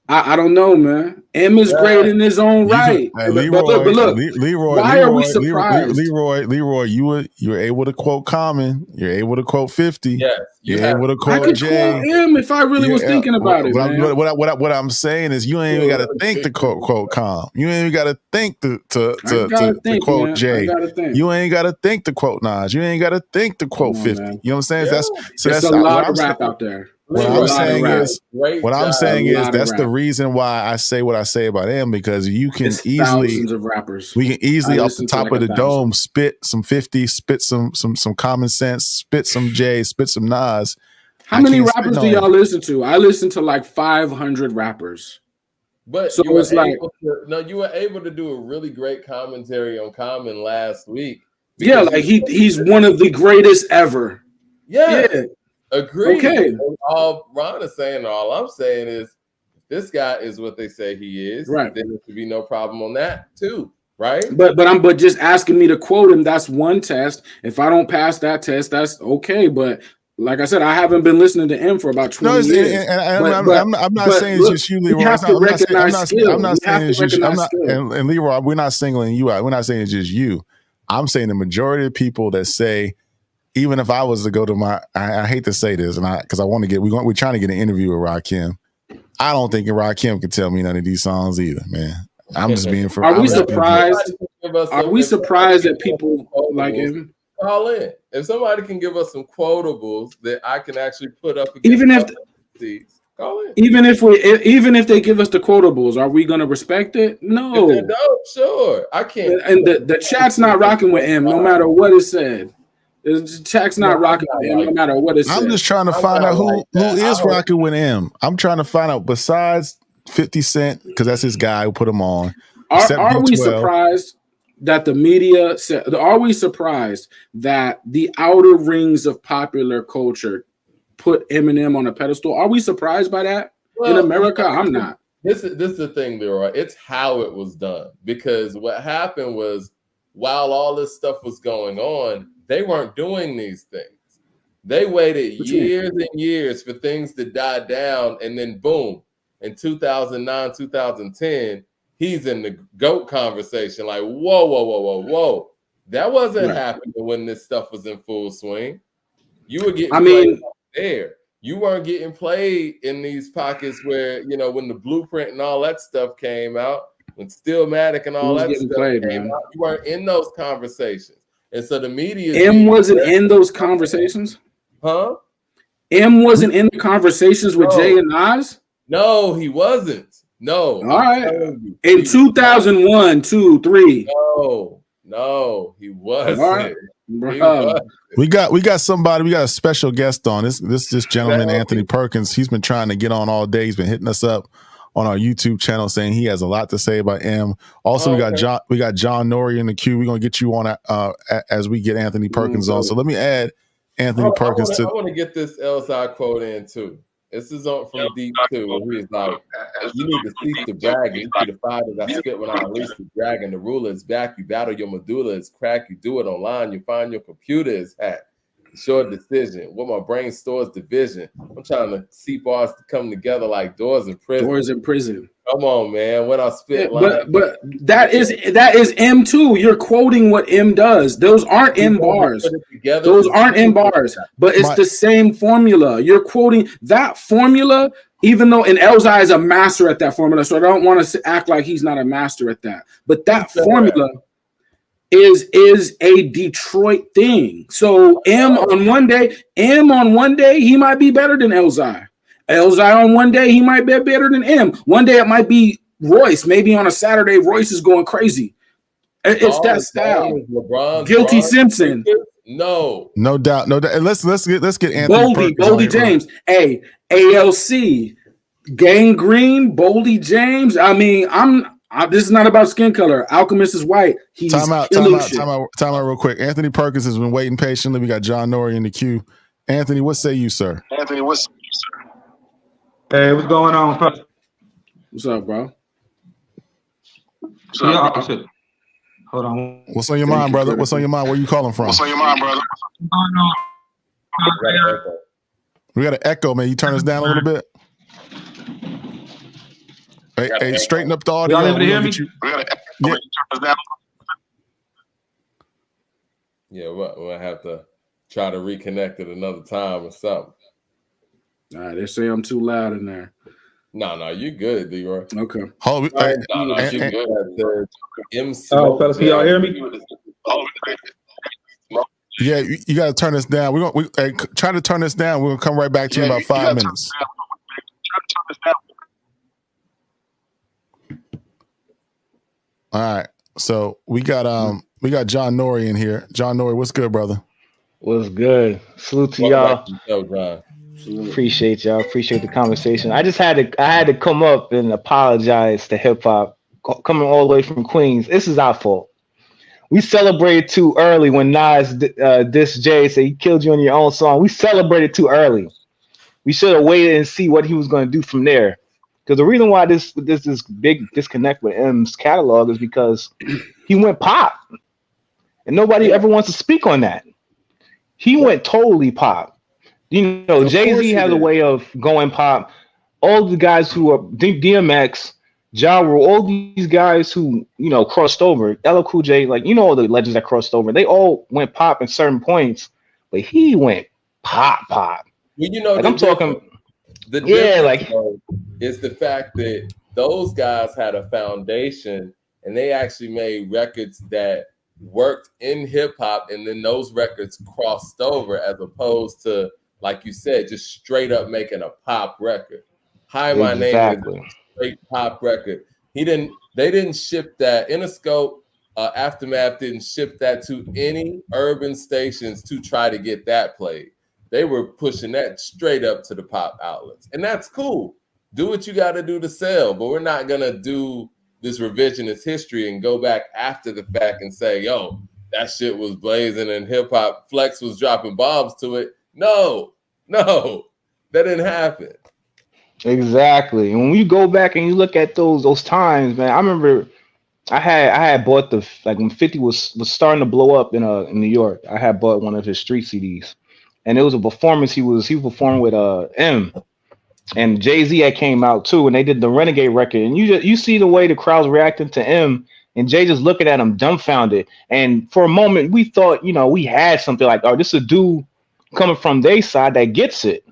I don't know, man. M is great in his own right. Leroy, why are we surprised? Leroy, you were able to quote Common. You're able to quote 50. Yes, you're able to quote I could Jay. quote M if I really was thinking about it. What I'm saying is, you ain't even got to think to quote Com. You ain't even got to think to quote Jay. You ain't got to think to quote Nas. You ain't got to think to quote 50. Man. You know what I'm saying? Yeah. That's a lot of rap out there. What I'm saying is that's the reason why I say what I say about him, because you can thousands of rappers. We can easily off the top of the dome spit some 50, spit some Common Sense, spit some Jay, spit some Nas. How many rappers do y'all listen to? I listen to like 500 rappers. But so it's like you were able to do a really great commentary on Common last week. Yeah, like he's one of the greatest ever. Yeah. Agreed. Okay. All Ron is saying, all I'm saying is, this guy is what they say he is. Right. There should be no problem on that too. Right. But just asking me to quote him, that's one test. If I don't pass that test, that's okay. But like I said, I haven't been listening to him for about 20 years. I'm not saying it's just you, Leroy. You have to recognize skill. I'm not saying it's just you. And Leroy, we're not singling you out. We're not saying it's just you. I'm saying the majority of people that say, even if I was to go to I hate to say this, and because I want to we're trying to get an interview with Rakim. I don't think Rakim can tell me none of these songs either, man. I'm just being for. Are we surprised? Are we surprised that people like him? Call in. If somebody can give us some quotables that I can actually put up, even if Call in. Even if they give us the quotables, are we gonna respect it? No. If they're dope, sure. I can't. And the chat's not rocking with him, no matter what is said. The chat's not rocking with him, no matter what is said. I'm just trying to find out who is rocking with him. I'm trying to find out besides 50 Cent, because that's his guy who put him on. Are we surprised that the media said? Are we surprised that the outer rings of popular culture put Eminem on a pedestal? Are we surprised by that in America? I'm not. This is the thing, Leroy. It's how it was done. Because what happened was, while all this stuff was going on, they weren't doing these things. They waited years and years for things to die down, and then boom, in 2009, 2010, he's in the GOAT conversation. Like, whoa. That wasn't happening when this stuff was in full swing. You were getting played there. You weren't getting played in these pockets where, you know, when the Blueprint and all that stuff came out, when Stillmatic and all that stuff came out, you weren't in those conversations. And so the media... M wasn't in those conversations? Huh? M wasn't in the conversations with Jay and Nas? No, he wasn't. No. All right. In 2001, 2, 3. No, he wasn't. All right. We got somebody. We got a special guest on. This gentleman, Anthony Perkins. He's been trying to get on all day. He's been hitting us up on our YouTube channel saying he has a lot to say about M. Also, we got John Norrie in the queue. We're gonna get you on as we get Anthony Perkins on. So let me add Anthony Perkins to. I want to get this Elzhi quote in too. This is on from Deep too. Where he's like, "You need to cease the bragging. You see the fire that I spit when I release the dragon. The ruler is back. You battle your medulla is cracked. You do it online. You find your computer is hacked. Short decision. What my brain stores division. I'm trying to see bars to come together like doors in prison. Doors in prison. Come on, man. When I spit, but that is M too. You're quoting what M does. Those aren't in bars. Those aren't in bars. But it's the same formula. You're quoting that formula, even though Elzhi is a master at that formula. So I don't want to act like he's not a master at that. But that formula is a Detroit thing. So M on one day, he might be better than Elzhi. Elzhi on one day, he might be better than M. One day it might be Royce. Maybe on a Saturday, Royce is going crazy. It's that style. Guilty Simpson. No doubt. Let's get Anthony Boldy James. Hey, ALC, Gang Green, Boldy James. I mean, this is not about skin color. Alchemist is white. He's time out real quick. Anthony Perkins has been waiting patiently. We got John Norrie in the queue. Anthony, what say you, sir? Hey, what's going on, folks? What's up, bro? Hold on. What's on your mind, brother? What's on your mind? Where you calling from? We got an echo, man. You turn us down a little bit. Hey, straighten up the audio. Y'all able to hear me? Yeah, we'll have to try to reconnect at another time or something. All right, they say I'm too loud in there. No, you good, Leroy. Okay. You good. Fellas, can y'all hear me? Yeah, you got to turn this down. We're gonna try to turn this down. We're gonna come right back to you in about 5 minutes. All right, so we got John Norrie in here. John Norrie, what's good, brother? What's good? Salute to y'all. Appreciate y'all. Appreciate the conversation. I had to come up and apologize to hip hop coming all the way from Queens. This is our fault. We celebrated too early when Nas dissed Jay, said he killed you on your own song. We celebrated too early. We should have waited and see what he was going to do from there. Because the reason why this big disconnect with M's catalog is because he went pop, and nobody ever wants to speak on that. He went totally pop. You know, Jay-Z has a way of going pop. All the guys who are DMX, Ja Rule, all these guys who, you know, crossed over, LL Cool J, like, you know, all the legends that crossed over, they all went pop at certain points, but he went pop. Well, you know, like I'm talking, is the fact that those guys had a foundation and they actually made records that worked in hip hop, and then those records crossed over, as opposed to, like you said, just straight up making a pop record. Hi, My Name is a straight pop record. They didn't ship that. Interscope, Aftermath didn't ship that to any urban stations to try to get that played. They were pushing that straight up to the pop outlets. And that's cool. Do what you got to do to sell, but we're not going to do this revisionist history and go back after the fact and say, yo, that shit was blazing and hip hop Flex was dropping bombs to it. No, that didn't happen. Exactly. And when you go back and you look at those times, man, I remember I had bought when 50 was starting to blow up in New York. I had bought one of his street CDs, and it was a performance he was performing with M. And Jay-Z had came out too, and they did the Renegade record. And you see the way the crowd's reacting to M, and Jay just looking at him dumbfounded. And for a moment, we thought, we had something like, oh, this is a dude coming from their side that gets it.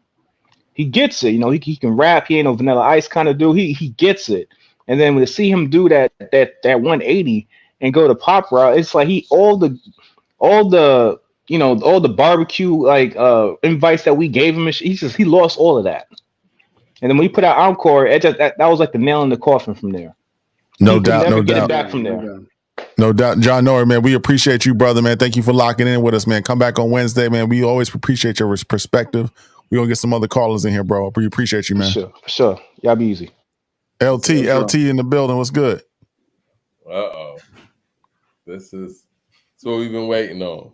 He gets it. He can rap. He ain't no Vanilla Ice kind of dude. He gets it. And then when to see him do that 180 and go to pop route, it's like all the barbecue invites that we gave him, he lost all of that. And then when he put out Encore, that was like the nail in the coffin from there. No doubt. Get it back from there. No doubt. John Norrie, man, we appreciate you, brother, man. Thank you for locking in with us, man. Come back on Wednesday, man. We always appreciate your perspective. We're going to get some other callers in here, bro. We appreciate you, man. For sure. Y'all be easy. LT in the building. What's good? Uh-oh. This is what we've been waiting on.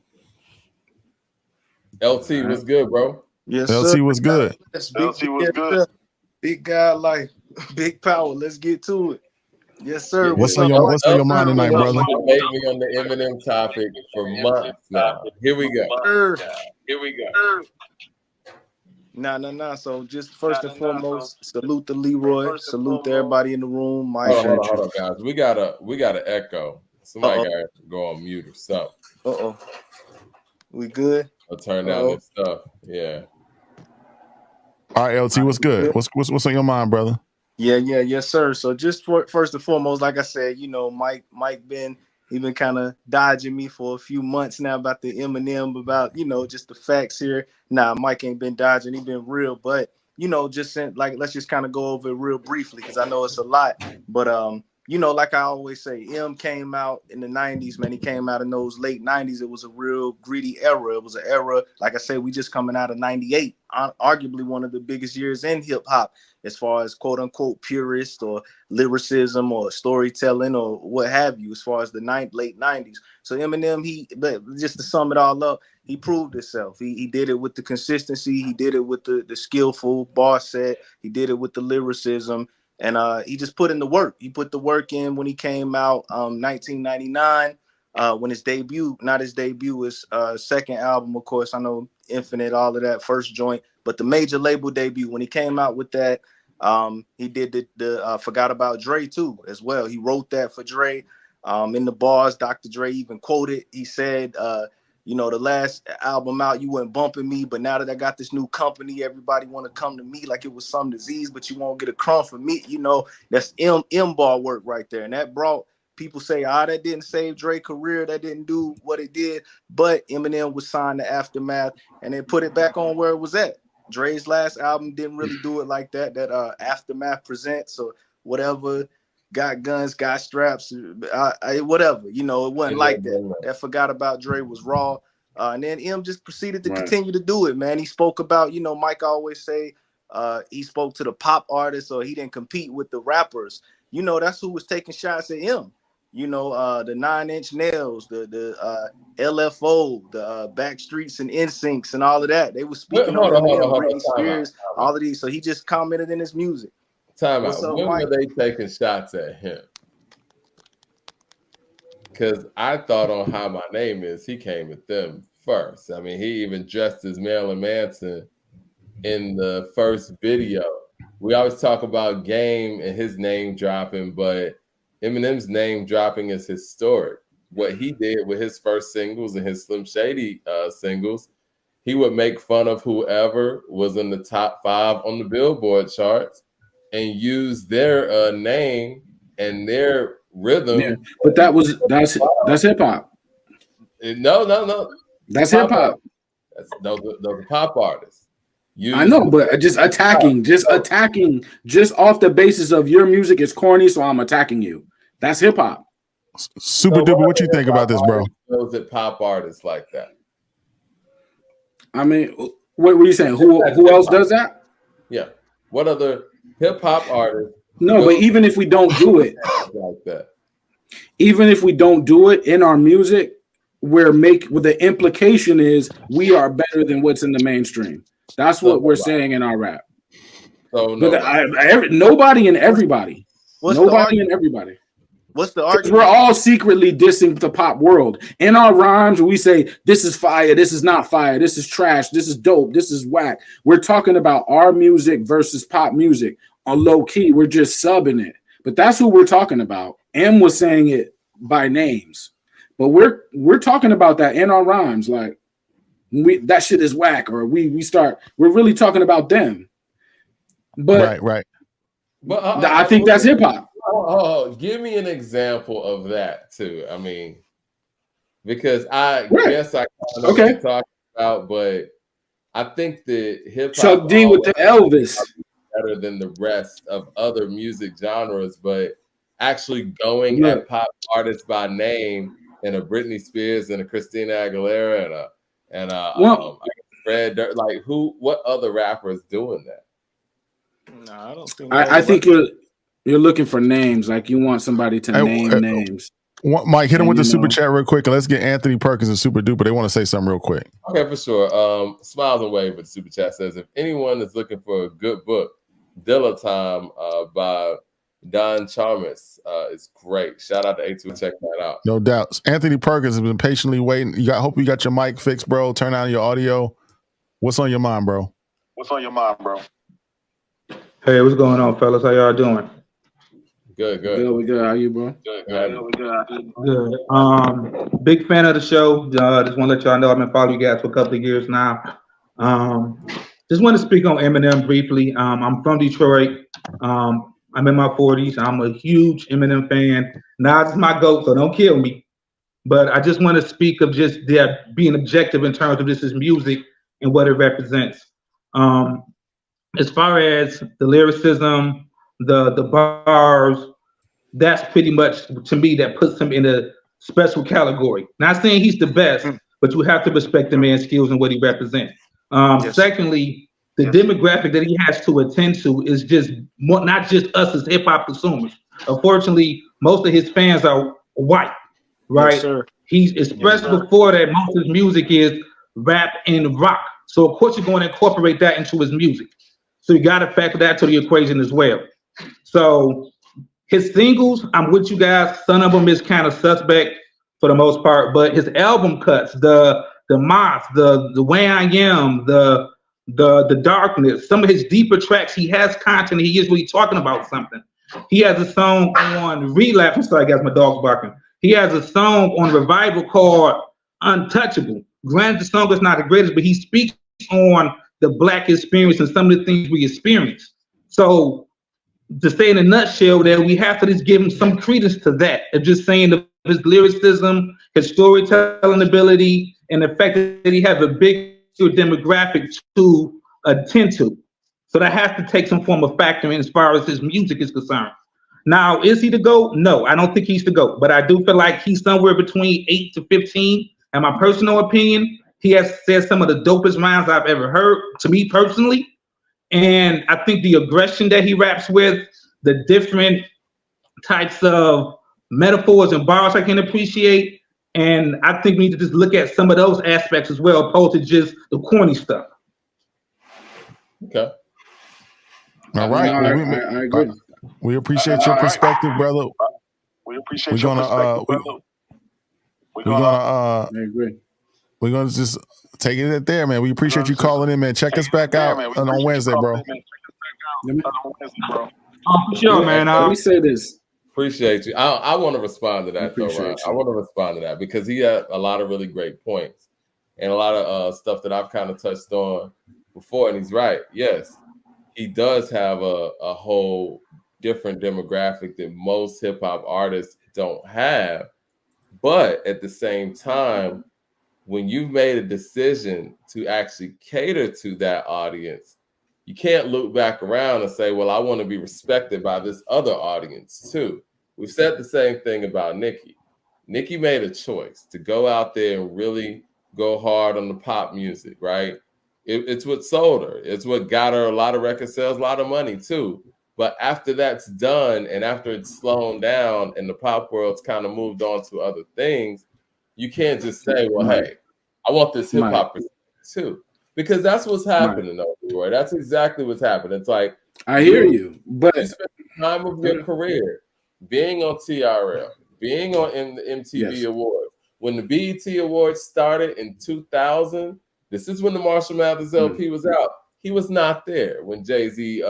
LT, what's good, bro? Yes, LT, sir. what's good? LT, what's good? Big guy, like big power. Let's get to it. Yes, sir. What's on your mind tonight, brother? Debate me on the Eminem topic for months now. Here we go. Nah. So just first and foremost, salute to Leroy. Salute to everybody in the room. Mike. Hold on, guys. We gotta echo. Somebody gotta go on mute or something. We good? I'll turn down this stuff. Yeah. All right, LT, what's good? What's on your mind, brother? Yes, sir. So just first and foremost, like I said, Mike been kind of dodging me for a few months now about the Eminem, about just the facts here. Nah, Mike ain't been dodging; he been real. But let's just kind of go over it real briefly because I know it's a lot. But like I always say, M came out in the 90s, man. He came out in those late 90s. It was a real gritty era. It was an era, like I said, we just coming out of 98, arguably one of the biggest years in hip hop as far as quote unquote purist or lyricism or storytelling or what have you, as far as the late 90s. So Eminem, just to sum it all up, he proved himself. He did it with the consistency. He did it with the skillful bar set. He did it with the lyricism. And he just put in the work. He put the work in when he came out 1999, when his second album, of course. I know Infinite, all of that, first joint. But the major label debut, when he came out with that, he did the Forgot About Dre too, as well. He wrote that for Dre. In the bars, Dr. Dre even quoted, he said, the last album out, you weren't bumping me, but now that I got this new company, everybody want to come to me like it was some disease, but you won't get a crumb from me. That's M bar work right there. And that brought people say, that didn't save Dre's career. That didn't do what it did. But Eminem was signed to Aftermath and they put it back on where it was at. Dre's last album didn't really do it like that. That Aftermath Presents or whatever, got guns, got straps, whatever. It wasn't like that. That Forgot About Dre was raw. And then M just proceeded to continue to do it, man. He spoke about, Mike always say, he spoke to the pop artists or he didn't compete with the rappers. That's who was taking shots at him. The 9 Inch Nails, the LFO, the Backstreets and NSYNCs and all of that. They were speaking on Britney Spears, all of these. So he just commented in his music. Time out. When were they taking shots at him? Because I thought on How My Name Is, he came at them first. I mean, he even dressed as Marilyn Manson in the first video. We always talk about Game and his name dropping, but Eminem's name dropping is historic. What he did with his first singles and his Slim Shady singles, he would make fun of whoever was in the top 5 on the Billboard charts and use their name and their rhythm. Yeah, but that's hip hop. No. That's hip hop. Those are pop artists. I know, but just attacking just off the basis of your music is corny, so I'm attacking you. That's hip hop. Super duper. What you think about this, bro? Those that pop artists like that. I mean, what were you saying? Who else does that? Yeah. What other hip hop artists? No, but even if we don't do it like that, even if we don't do it in our music, the implication is we are better than what's in the mainstream. That's what we're saying in our rap. So nobody and everybody. Nobody and everybody. What's the argument? We're all secretly dissing the pop world. In our rhymes, we say, this is fire, this is not fire, this is trash, this is dope, this is whack. We're talking about our music versus pop music. On low key, we're just subbing it. But that's who we're talking about. M was saying it by names. But we're talking about that in our rhymes. Like, that shit is whack, or we're really talking about them. But right. But I think that's hip hop. Give me an example of that too. I mean, because I guess I kind of know what you're talking about, but I think that hip hop Chuck D with the Elvis better than the rest of other music genres, but actually going at pop artists by name and a Britney Spears and a Christina Aguilera and Fred Durst, like what other rappers doing that? No, I don't think. I think you're looking for names, like you want somebody to name names. Mike, hit him with the super chat real quick, and let's get Anthony Perkins and Super Duper. They want to say something real quick. Okay, for sure. Smiles and Wave with the super chat says, if anyone is looking for a good book, Dilla Time by Don Chalmers is great. Shout out to A2, check that out. No doubts. Anthony Perkins has been patiently waiting. Hope you got your mic fixed, bro. Turn on your audio. What's on your mind, bro? Hey, what's going on, fellas? How y'all doing? Good. We good. How you, bro? Good. Big fan of the show. Just want to let y'all know I've been following you guys for a couple of years now. Just want to speak on Eminem briefly. I'm from Detroit. I'm in my 40s. I'm a huge Eminem fan. Nas is my GOAT, so don't kill me. But I just want to speak of just being objective in terms of his music and what it represents. As far as the lyricism, the bars, that's pretty much, to me, that puts him in a special category. Not saying he's the best, but you have to respect the man's skills and what he represents. Secondly, the demographic that he has to attend to is just not just us as hip hop consumers. Unfortunately, most of his fans are white, right? Yes, sir. He's especially before that, most of his music is rap and rock. So of course you're going to incorporate that into his music. So you got to factor that to the equation as well. So his singles, I'm with you guys. Some of them is kind of suspect for the most part, but his album cuts, the Moth, the Way I Am, the Darkness, some of his deeper tracks, he has content. He is really talking about something. He has a song on Relapse. I'm sorry, guys, my dog's barking. He has a song on Revival called Untouchable. Granted, the song is not the greatest, but he speaks on the Black experience and some of the things we experience. So to say in a nutshell that we have to just give him some credence to that, of just saying his lyricism, his storytelling ability, and the fact that he has a big demographic to attend to. So that has to take some form of factor in as far as his music is concerned. Now, is he the GOAT? No, I don't think he's the GOAT, but I do feel like he's somewhere between 8 to 15. In my personal opinion, he has said some of the dopest rhymes I've ever heard, to me personally. And I think the aggression that he raps with, the different types of metaphors and bars I can appreciate. And I think we need to just look at some of those aspects as well, opposed to just the corny stuff. Okay. All right. I agree. We appreciate your perspective, brother. We appreciate your perspective, brother. I agree. We're gonna just take it at there, man. We appreciate you calling in, man. Check us back out on Wednesday, bro. For sure, man. Let me say this. Appreciate you. I want to respond to that, though, Ryan. I want to respond to that because he had a lot of really great points and a lot of stuff that I've kind of touched on before. And he's right. Yes, he does have a whole different demographic that most hip hop artists don't have. But at the same time, when you've made a decision to actually cater to that audience, you can't look back around and say, well, I want to be respected by this other audience too. We've said the same thing about Nicki. Nicki made a choice to go out there and really go hard on the pop music, right? It's what sold her. It's what got her a lot of record sales, a lot of money too. But after that's done and after it's slowed down and the pop world's kind of moved on to other things, you can't just say, well, hey, I want this hip hop too. Because that's what's happening, though, Roy. That's exactly what's happening. It's like I hear you, but you spend the time of your career being on TRL, being on in the MTV Awards. When the BET Awards started in 2000, this is when the Marshall Mathers LP was out. He was not there when Jay-Z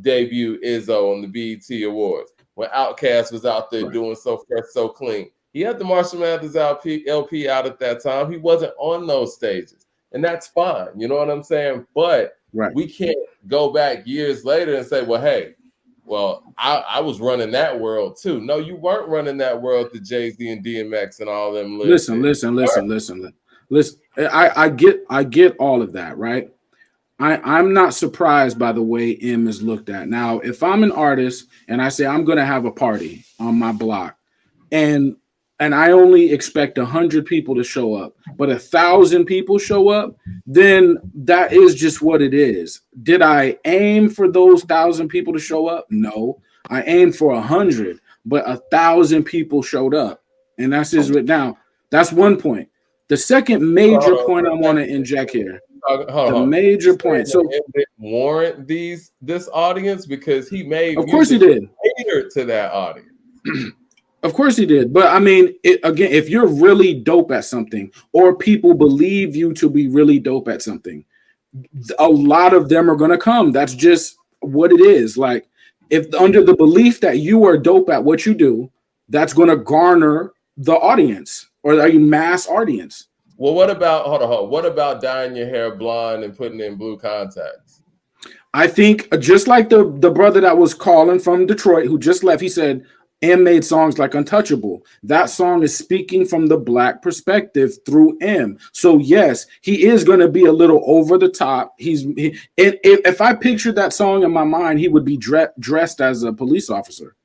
debuted Izzo on the BET Awards. When Outkast was out there doing So Fresh, So Clean. He had the Marshall Mathers LP out at that time. He wasn't on those stages. And that's fine. You know what I'm saying? But we can't go back years later and say, well, hey, well, I was running that world too. No, you weren't running that world to Jay-Z and DMX and all them. Listen. I get all of that, right? I'm not surprised by the way M is looked at. Now, if I'm an artist and I say I'm going to have a party on my block and I only expect 100 people to show up, but 1,000 people show up, then that is just what it is. Did I aim for those 1,000 people to show up? No, I aimed for 100, but 1,000 people showed up, and that's just it. Now, that's one point. The second major point I want to inject here. Major point. So warrant this audience because he made. Of course he did. Cater to that audience. Of course he did. But I mean, again, if you're really dope at something or people believe you to be really dope at something, a lot of them are going to come. That's just what it is. Like if under the belief that you are dope at what you do, that's going to garner the audience or a mass audience. Well, what about, hold on. What about dyeing your hair blonde and putting in blue contacts? I think just like the brother that was calling from Detroit who just left, he said, M made songs like Untouchable. That song is speaking from the Black perspective through M. So yes, he is going to be a little over the top. If I pictured that song in my mind, he would be dressed as a police officer.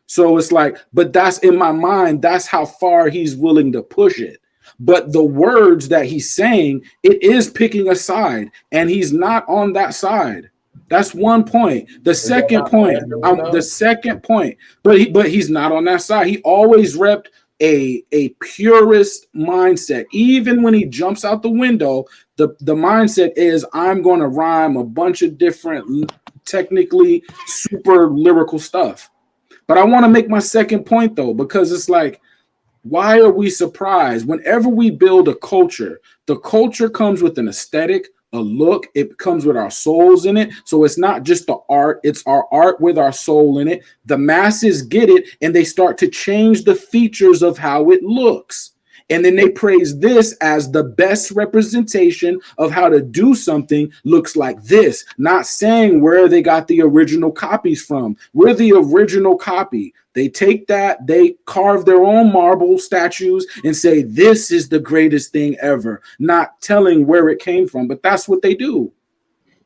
So it's like, but that's in my mind. That's how far he's willing to push it. But the words that he's saying, it is picking a side, and he's not on that side. That's one point. The second point, but he's not on that side. He always repped a purist mindset. Even when he jumps out the window, the mindset is I'm going to rhyme a bunch of different, technically super lyrical stuff. But I want to make my second point though, because it's like, why are we surprised? Whenever we build a culture, the culture comes with an aesthetic, a look, it comes with our souls in it. So it's not just the art, it's our art with our soul in it. The masses get it and they start to change the features of how it looks. And then they praise this as the best representation of how to do something looks like this, not saying where they got the original copies from. We're the original copy. They take that, they carve their own marble statues and say, this is the greatest thing ever, not telling where it came from. But that's what they do.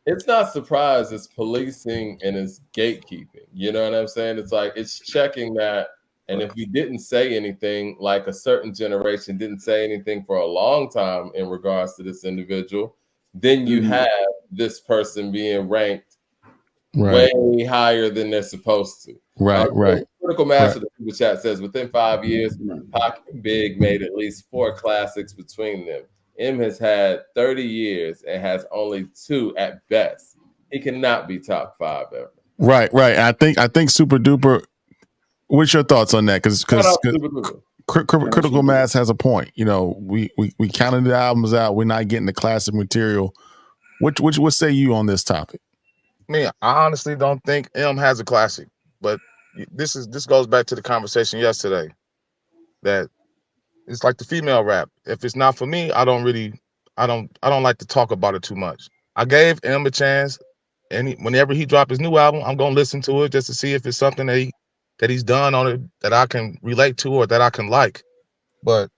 It's not surprise, it's policing and it's gatekeeping. You know what I'm saying? It's like, it's checking that. And if you didn't say anything, like a certain generation didn't say anything for a long time in regards to this individual, then you have this person being ranked way higher than they're supposed to. Right. Critical Mass of the Super Chat says within 5 years, Pac and Big made at least 4 classics between them. M has had 30 years and has only 2 at best. He cannot be top 5 ever. Right. I think Super Duper. What's your thoughts on that? Because Critical Mass has a point. You know, we counted the albums out. We're not getting the classic material. What say you on this topic? Me, I honestly don't think M has a classic. But this goes back to the conversation yesterday. That it's like the female rap. If it's not for me, I don't like to talk about it too much. I gave M a chance, and whenever he dropped his new album, I'm gonna listen to it just to see if it's something that he's done on it that I can relate to or that I can like. But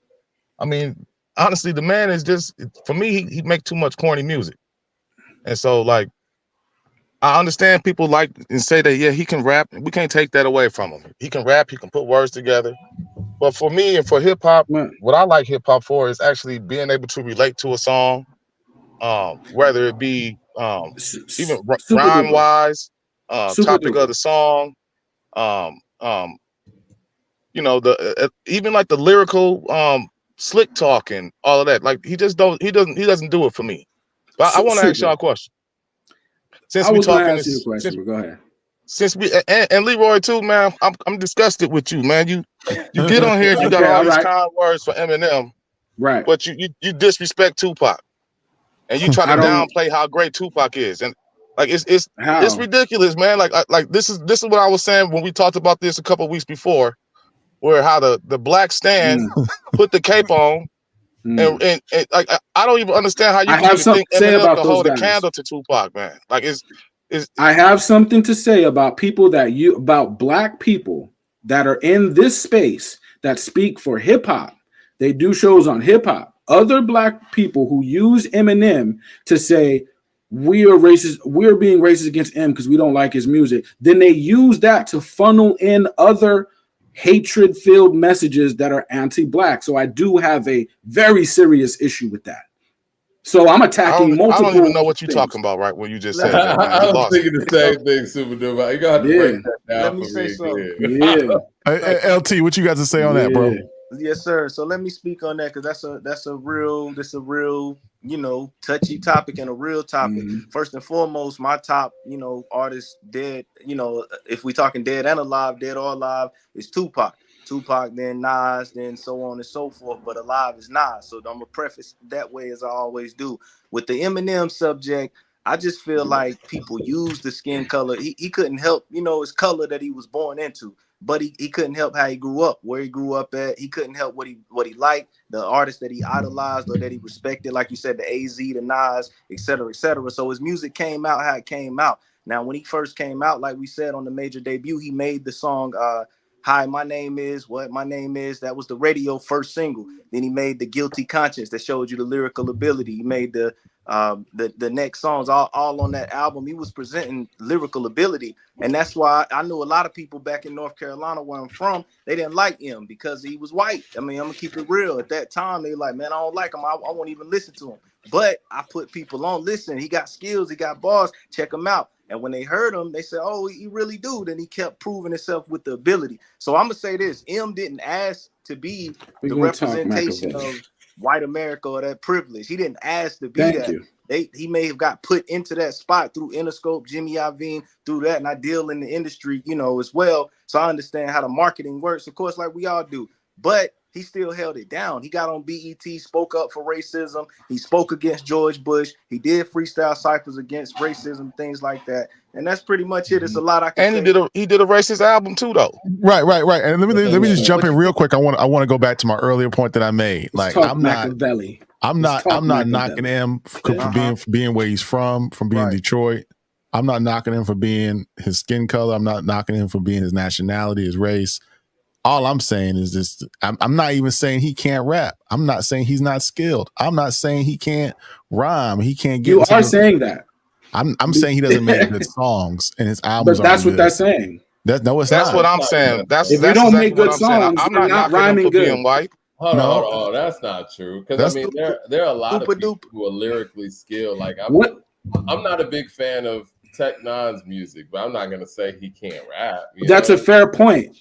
I mean, honestly, the man is just, for me, he make too much corny music. And so, like, I understand people like and say that, yeah, he can rap. We can't take that away from him. He can rap, he can put words together. But for me and for hip hop, what I like hip hop for is actually being able to relate to a song, whether it be even rhyme wise, topic of the song, you know, the even like the lyrical slick talk and all of that. Like he doesn't do it for me. But I want to ask y'all a question. Since I we was going to talking ask you this, a question, but go ahead. Since we and Leroy too, man, I'm disgusted with you, man. You get on here and you got all these kind words for Eminem, right? But you disrespect Tupac, and you try to downplay how great Tupac is, and like it's ridiculous, man. Like this is what I was saying when we talked about this a couple of weeks before, where how the black stand put the cape on. And like I don't even understand how you can even think Eminem can hold a candle to Tupac, man. Like I have something to say about about black people that are in this space that speak for hip hop. They do shows on hip hop. Other black people who use Eminem to say we are racist, we're being racist against him because we don't like his music. Then they use that to funnel in other hatred-filled messages that are anti-black. So I do have a very serious issue with that. So I'm attacking multiple. I don't even know what you're talking about, right? When you just said that, man. I was thinking the same thing, Super Duper. You got to break that down. Let me say something. Yeah. LT, what you got to say on that, bro? Yes, sir. So let me speak on that because that's a real touchy topic and a real topic. First and foremost, my top artist dead. If we talking dead and alive, dead or alive, is Tupac. Tupac, then Nas, then so on and so forth. But alive is Nas. So I'm gonna preface that way as I always do. With the Eminem subject, I just feel like people use the skin color. He couldn't help, his color that he was born into. But he couldn't help how he grew up, where he grew up at. He couldn't help what he liked, the artists that he idolized or that he respected, like you said, the AZ, the Nas, et cetera, et cetera. So his music came out how it came out. Now, when he first came out, like we said on the major debut, he made the song Hi, My Name Is, What My Name Is. That was the radio first single. Then he made the Guilty Conscience that showed you the lyrical ability. He made the next songs all on that album. He was presenting lyrical ability, and that's why I knew a lot of people back in North Carolina where I'm from, they didn't like him because he was white. I mean, I'm gonna keep it real. At that time, they like, man, I don't like him. I won't even listen to him. But I put people on, listen, he got skills, he got bars, check him out. And when they heard him, they said, oh, he really do. Then he kept proving himself with the ability. So I'm gonna say this: M didn't ask to be the representation of white America or that privilege. He didn't ask to be He may have got put into that spot through Interscope, Jimmy Iovine, through that, and I deal in the industry, as well. So I understand how the marketing works, of course, like we all do. But he still held it down. He got on BET, spoke up for racism. He spoke against George Bush. He did freestyle ciphers against racism, things like that. And that's pretty much it. It's a lot I can say. And he did a racist album too, though. Right. And let me just jump in real quick. I want to go back to my earlier point that I made. Like I'm not knocking him for being where he's from being Detroit. I'm not knocking him for being his skin color. I'm not knocking him for being his nationality, his race. All I'm saying is this: I'm not even saying he can't rap. I'm not saying he's not skilled. I'm not saying he can't rhyme. He can't get. You are saying that. I'm saying he doesn't make good songs, and his albums. But that's what they're saying. That's what I'm saying. That's if you don't make good songs, I'm not knocking him for being white. Hold on, that's not true. Because I mean, there are a lot of people who are lyrically skilled. Like I'm not a big fan of Tech Nine's music, but I'm not gonna say he can't rap. That's a fair point.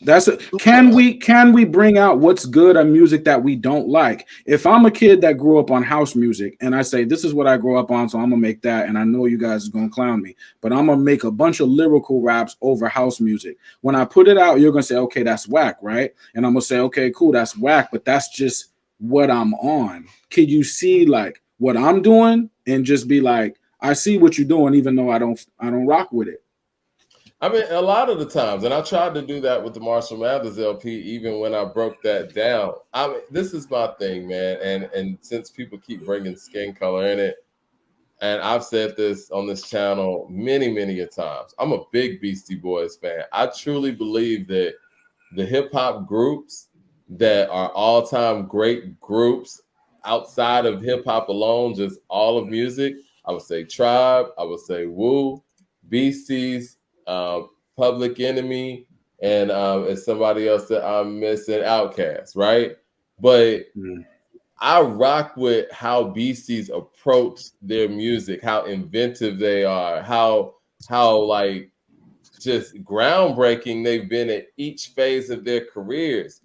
Can we bring out what's good on music that we don't like? If I'm a kid that grew up on house music and I say this is what I grew up on, so I'm gonna make that, and I know you guys are gonna clown me, but I'm gonna make a bunch of lyrical raps over house music. When I put it out, you're gonna say, okay, that's whack, right? And I'm gonna say, okay, cool, that's whack, but that's just what I'm on. Can you see like what I'm doing and just be like, I see what you're doing, even though I don't rock with it. I mean, a lot of the times, and I tried to do that with the Marshall Mathers LP, even when I broke that down. I mean, this is my thing, man. And since people keep bringing skin color in it, and I've said this on this channel many, many a times, I'm a big Beastie Boys fan. I truly believe that the hip hop groups that are all-time great groups, outside of hip hop alone, just all of music, I would say Tribe, I would say Wu, Beasties, Public Enemy, and somebody else that I'm missing, Outkast, right? But I rock with how Beasties approach their music, how inventive they are, how like just groundbreaking they've been at each phase of their careers.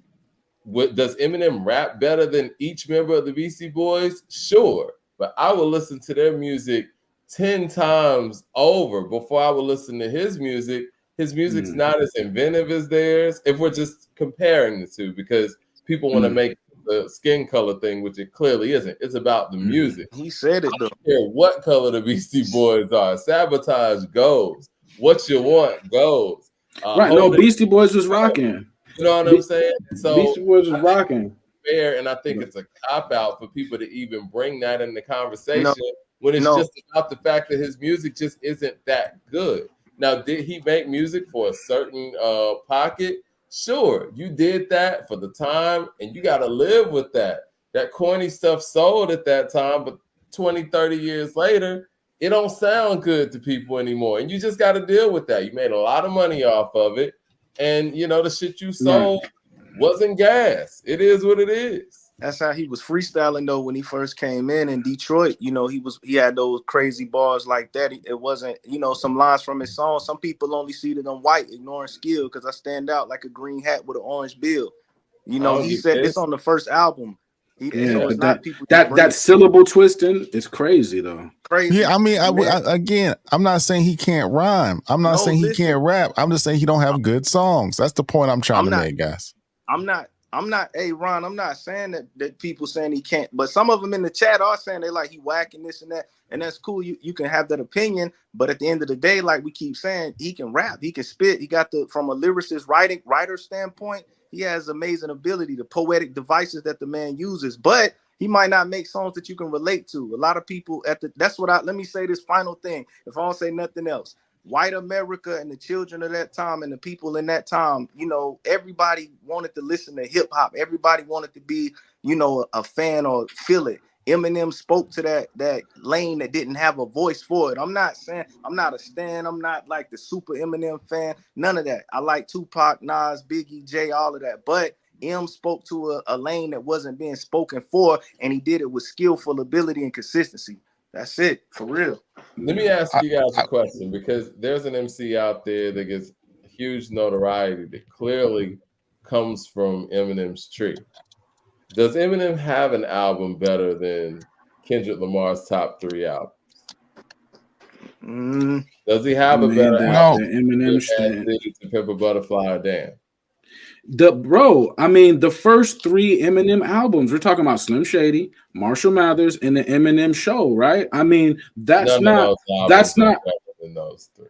Does Eminem rap better than each member of the Beastie Boys? Sure, but I will listen to their music 10 times over before I will listen to his music. His music's not as inventive as theirs, if we're just comparing the two, because people want to make the skin color thing, which it clearly isn't. It's about the music. He said it though. I don't care what color the Beastie Boys are. Sabotage goes. What You Want goes. Right. No, Beastie Boys was rocking. You know what I'm saying? So Beastie Boys was rocking. Fair, and I think it's a cop-out for people to even bring that in the conversation when it's just about the fact that his music just isn't that good. Now, did he make music for a certain pocket? Sure, you did that for the time, and you got to live with that. That corny stuff sold at that time, but 20, 30 years later, it don't sound good to people anymore. And you just got to deal with that. You made a lot of money off of it, and, you know, the shit you sold wasn't gas. It is what it is. That's how he was freestyling though when he first came in Detroit. You know, he had those crazy bars like that. It wasn't, you know, some lines from his song. Some people only see it on white, ignoring skill, because I stand out like a green hat with an orange bill. You know, he said this on the first album. That syllable twisting is crazy though. Crazy. Yeah, I mean, again, I'm not saying he can't rhyme. I'm not saying he can't rap. I'm just saying he don't have good songs. That's the point I'm trying to make, guys. I'm not, hey Ron, I'm not saying that people saying he can't, but some of them in the chat are saying they like he whacking this and that, and that's cool. You can have that opinion, but at the end of the day, like we keep saying, he can rap, he can spit. He got from a lyricist writer standpoint, he has amazing ability, the poetic devices that the man uses, but he might not make songs that you can relate to. A lot of people let me say this final thing. If I don't say nothing else, white America and the children of that time and the people in that time, you know, everybody wanted to listen to hip hop. Everybody wanted to be, you know, a fan or feel it. Eminem spoke to that lane that didn't have a voice for it. I'm not saying I'm not a stan. I'm not like the super Eminem fan. None of that. I like Tupac, Nas, Biggie, Jay, all of that. But M spoke to a lane that wasn't being spoken for, and he did it with skillful ability and consistency. That's it, for real. Let me ask you guys a question, because there's an MC out there that gets huge notoriety that clearly comes from Eminem's tree. Does Eminem have an album better than Kendrick Lamar's top 3 albums? Does he have a better album than Eminem to Pimp a Butterfly or Damn? The first 3 Eminem albums, we're talking about Slim Shady, Marshall Mathers, and the Eminem Show, right? I mean, that's not in those 3.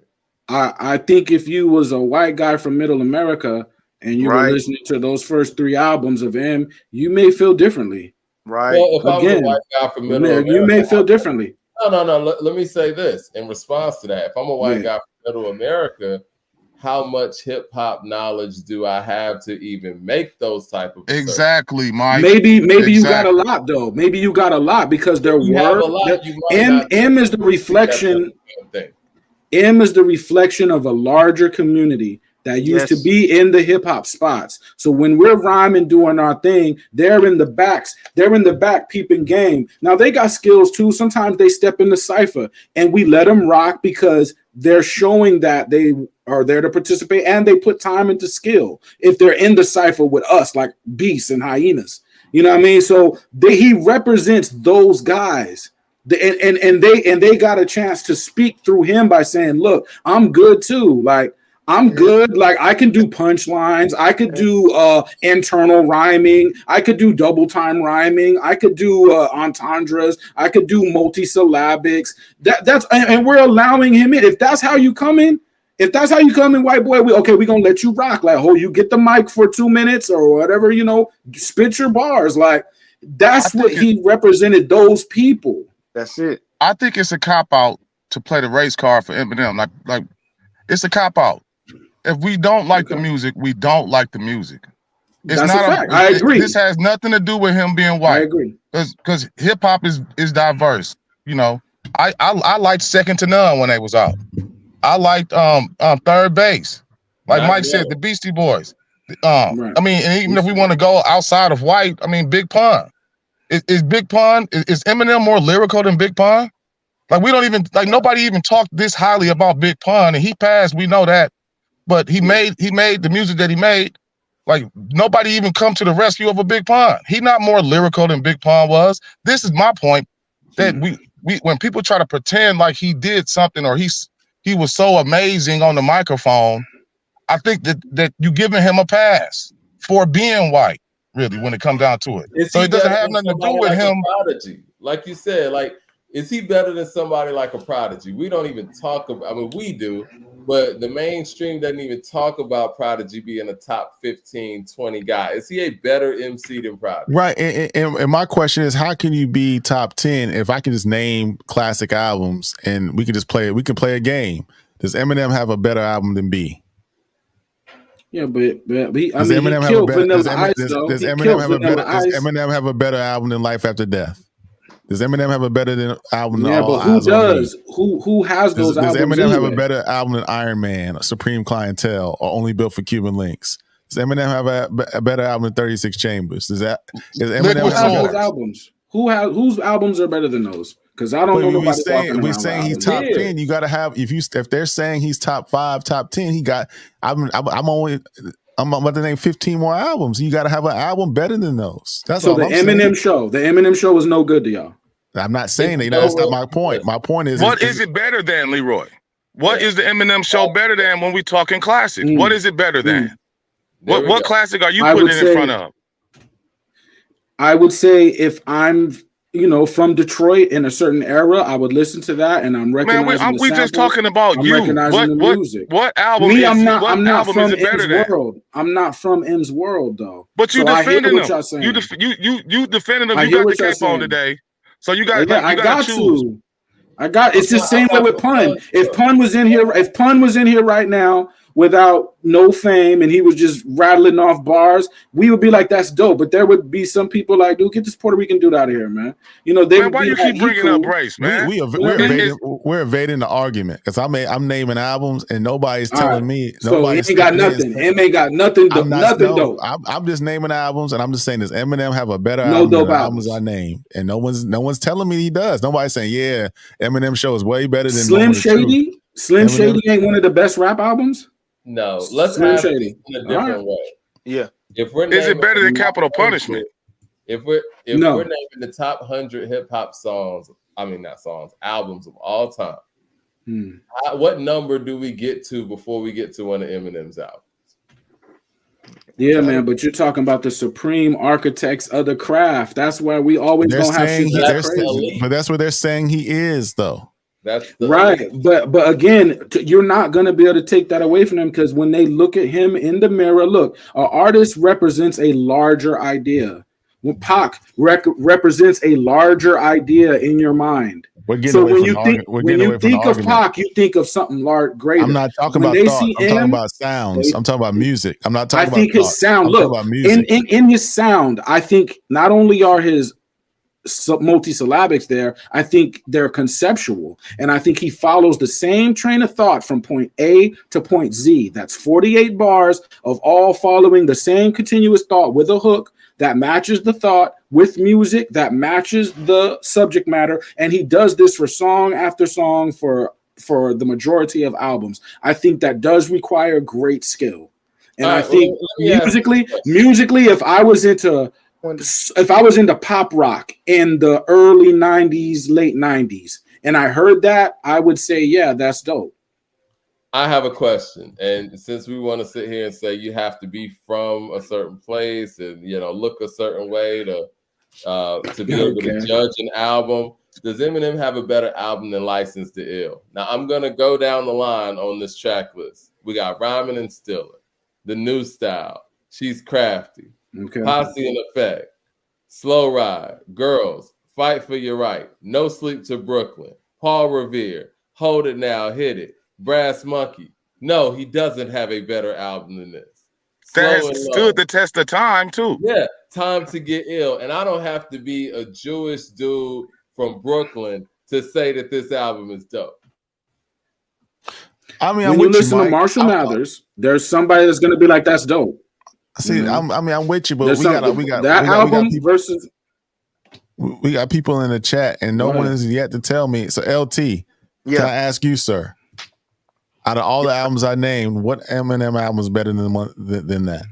I think if you was a white guy from Middle America and you were listening to those first 3 albums of M, you may feel differently. Right. Well, if I was a white guy from Middle America, you may feel differently. No. Let me say this in response to that. If I'm a white guy from Middle America, how much hip hop knowledge do I have to even make those type of exactly, Mike? Maybe you got a lot though. Maybe you got a lot because M is the reflection. M is the reflection of a larger community that used to be in the hip hop spots. So when we're rhyming, doing our thing, they're in the back peeping game. Now they got skills too. Sometimes they step in the cipher and we let them rock because they're showing that they are there to participate and they put time into skill. If they're in the cipher with us, like beasts and hyenas, you know what I mean? So he represents those guys. And they got a chance to speak through him by saying, look, I'm good too. Like, I'm good. Like, I can do punchlines. I could do internal rhyming. I could do double time rhyming. I could do entendres. I could do multisyllabics. And we're allowing him in. If that's how you come in, white boy, we're gonna let you rock. Like, you get the mic for 2 minutes or whatever, you know, spit your bars. Like, that's what he represented, those people. That's it. I think it's a cop-out to play the race card for Eminem. Like it's a cop-out. If we don't like the music, we don't like the music. It's That's not a fact. I agree. This has nothing to do with him being white. I agree. Because hip hop is diverse. You know, I liked Second to None when they was out. I liked Third Base. Like Mike said, the Beastie Boys. Right. I mean, and even if we want to go outside of white, I mean, Big Pun. Is Big Pun, is Eminem more lyrical than Big Pun? Like, we don't even, like, nobody even talked this highly about Big Pun, and he passed, we know that. But he made the music that he made. Like, nobody even come to the rescue of a Big Pun. He not more lyrical than Big Pun was. This is my point, that we when people try to pretend like he did something or he was so amazing on the microphone, I think that you giving him a pass for being white, really, when it comes down to it. So it doesn't have nothing to do with him. Prodigy, like you said, like, is he better than somebody like a Prodigy? We don't even talk about, I mean, we do, but the mainstream doesn't even talk about Prodigy being a top 15, 20 guy. Is he a better MC than Prodigy? Right. And my question is, how can you be top 10 if I can just name classic albums and we can just play it? We can play a game. Does Eminem have a better album than B? Yeah, but he Does Eminem killed Vanilla Ice, though. Does Eminem have a better album than Life After Death? Does Eminem have a better album than All Eyes on Me? Who has those albums? Does Eminem have a anyway? better album than Iron Man, Supreme Clientele, or Only Built for Cuban Links? Does Eminem have a better album than 36 Chambers? Is Eminem have those albums? Whose albums are better than those? Because I don't know nobody walking around. We're saying he's top 10. You got to have, if they're saying he's top 5, top 10, he got. I'm about to name 15 more albums. You got to have an album better than those. That's so all the I'm Eminem saying. Show. The Eminem Show is no good to y'all. I'm not saying that. That's not my point. My point is, what is it better than, Leroy? What is the Eminem Show better than when we talking classic? What is it better than? What classic are you putting it in front of? I would say if I'm, from Detroit in a certain era, I would listen to that, and I'm recognizing. Man, we just talking about you. Recognizing the music. What album? I'm not from M's world. I'm not from M's world, though. But you defending them. You defending them. You got the cape on today, so you got. I got to. It's the same way with Pun. If Pun was in here right now without no fame and he was just rattling off bars, we would be like, that's dope. But there would be some people like, dude, get this Puerto Rican dude out of here, man. Why you keep bringing up race, man? We're evading the argument because I'm naming albums and nobody's telling me. So he ain't got nothing. M ain't got nothing. Nothing dope. I'm just naming albums and I'm just saying, does Eminem have a better album than the albums I name? And no one's telling me he does. Nobody's saying, yeah, Eminem Show is way better than Slim Shady. Slim Shady ain't one of the best rap albums. No, let's ask this in a different way. Yeah. Is it better than Capital Punishment? If we're naming the top 100 hip hop albums of all time, what number do we get to before we get to one of Eminem's albums? Yeah, man, but you're talking about the supreme architects of the craft. That's why we always gonna have shit. But that's what they're saying he is, though. That's right, but again, you're not gonna be able to take that away from them because when they look at him in the mirror, look, an artist represents a larger idea. When Pac represents a larger idea in your mind. So when you think of Pac, you think of something greater. I'm not talking about thought. I'm talking about sounds. I'm talking about music. I'm not talking about. I think his sound. Look, in his sound, I think not only are his multisyllabics there, I think they're conceptual, and I think he follows the same train of thought from point A to point Z. That's 48 bars of all following the same continuous thought with a hook that matches the thought with music that matches the subject matter, and he does this for song after song for the majority of albums. I think that does require great skill, and I think musically, if I was into pop rock in the early 90s, late 90s, and I heard that, I would say, yeah, that's dope. I have a question. And since we want to sit here and say you have to be from a certain place and, look a certain way to be able to judge an album, does Eminem have a better album than License to Ill? Now, I'm going to go down the line on this track list. We got Rhyming and Stiller, The New Style, She's Crafty, Posse in Effect, Slow Ride, Girls, Fight for Your Right, No Sleep to Brooklyn, Paul Revere, Hold It Now, Hit It, Brass Monkey. No, he doesn't have a better album than this. that Slow has and Low. stood the test of time too. Yeah, Time to Get Ill. And I don't have to be a Jewish dude from Brooklyn to say that this album is dope. I mean, when you listen to Marshall Mathers, there's somebody that's going to be like, "That's dope." See, I'm with you, but There's we got that album versus. We got people in the chat, and no one has yet to tell me. So, LT, can I ask you, sir? Out of all the albums I named, what Eminem album is better than that?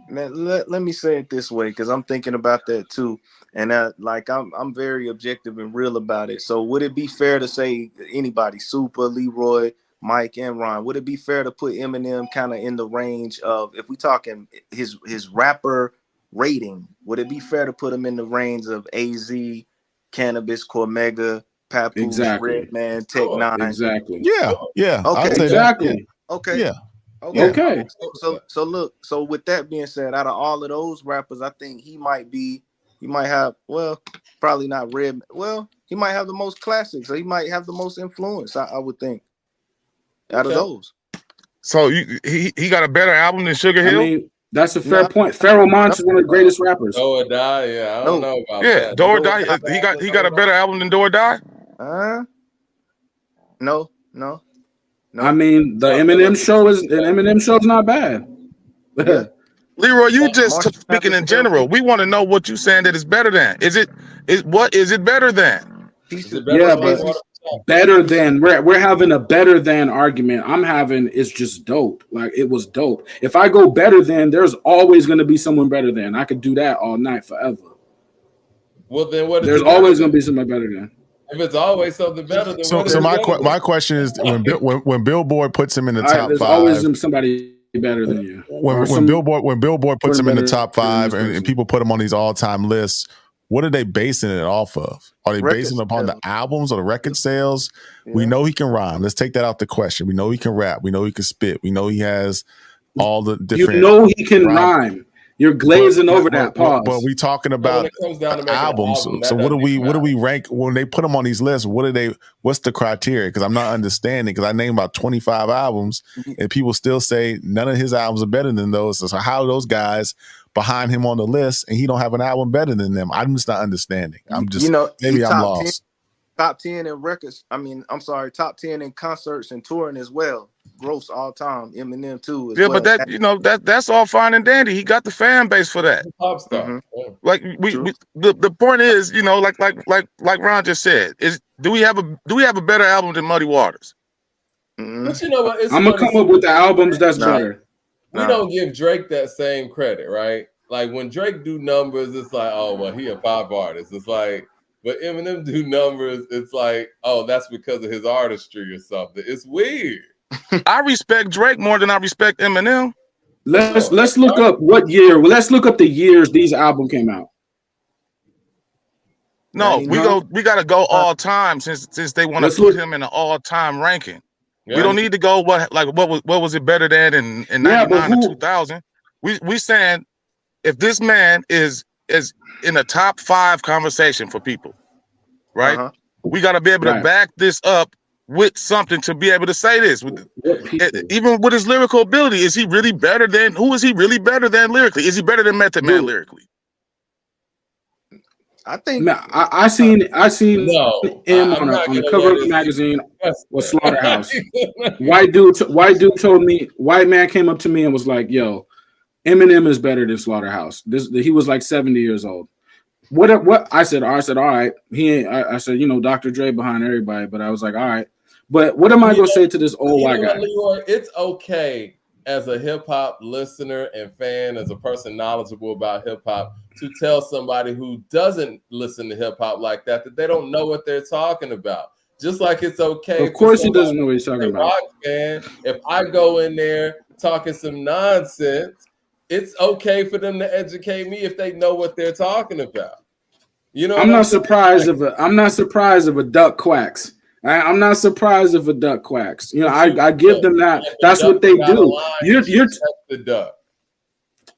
Man, let me say it this way, because I'm thinking about that too, and I'm very objective and real about it. So would it be fair to say anybody, Super, Leroy, Mike, and Ron, would it be fair to put Eminem kind of in the range of, if we talking his rapper rating, would it be fair to put him in the range of AZ, Cannabis, Cormega, Papoose, Redman, Tech Nine? Exactly. Yeah. Okay. Exactly. Okay. Yeah. Okay. So look. So with that being said, out of all of those rappers, I think he might have. Well, probably not Red. Well, he might have the most classics. So he might have the most influence. I would think. Out of those. So he got a better album than Sugar Hill? I mean, that's a fair point. Pharoah Monch is one of the greatest rappers. Do or Die, I don't know about that. Do or Die. He got a better album than Do or Die? No. I mean, the Eminem Show is not bad. Leroy, you just speaking in general. We want to know what you saying that is better than. What is it better than? But better than, we're having a better than argument. I'm having, it's just dope. Like, it was dope. If I go better than, there's always going to be someone better than. I could do that all night forever. Well, then what? There's always going to be somebody better than. If it's always something better than. So my question is, when Billboard puts him in the top there's 5, always somebody better than you. When Billboard puts him in the top 5 and people put him on these all-time lists, what are they basing it off of? Are they basing it upon the albums or the record sales? Yeah. We know he can rhyme. Let's take that out the question. We know he can rap. We know he can spit. We know he has all the different. You know he can rhyme. You're glazing over that pause. But we talking about albums. So what do we rank when they put them on these lists? What's the criteria? Because I'm not understanding. Because I named about 25 albums, and people still say none of his albums are better than those. So how are those guys behind him on the list, and he don't have an album better than them? I'm just not understanding. I'm just maybe I'm lost. Top 10 in records. Top 10 in concerts and touring as well. Gross all time. Eminem too. But that's all fine and dandy. He got the fan base for that. Pop star. Mm-hmm. Like the point is, like Ron just said, do we have a better album than Muddy Waters? Mm-hmm. But you know what? I'm gonna come up with the albums that's better. We don't give Drake that same credit, right? Like when Drake do numbers, it's like, oh well, he a pop artist. It's like, but Eminem do numbers, it's like, oh, that's because of his artistry or something. It's weird. I respect Drake more than I respect Eminem. Let's look up what year. Let's look up the years these albums came out. No, we gotta go all time since they want to put him in an all time ranking. Yeah. We don't need to go what was it better than in 99 or 2000. We saying if this man is in a top 5 conversation for people, right? We got to be able to back this up with something to be able to say this. Even with his lyrical ability, is he really better than? Who is he really better than lyrically? Is he better than Method Man lyrically? I think I seen him on the cover of the magazine with Slaughterhouse. White man came up to me and was like, "Yo, Eminem is better than Slaughterhouse." He was like 70 years old. What I said, all right. I said, Dr. Dre behind everybody, but I was like, all right. But what am I gonna say to this old white guy? Leroy, it's okay as a hip hop listener and fan, as a person knowledgeable about hip hop, to tell somebody who doesn't listen to hip hop like that they don't know what they're talking about. Just like it's okay. Of course, he doesn't know what he's talking about. Fan, if I go in there talking some nonsense, it's okay for them to educate me if they know what they're talking about. I'm not surprised if a duck quacks. I'm not surprised if a duck quacks. I give them that. That's what they do. You're the duck.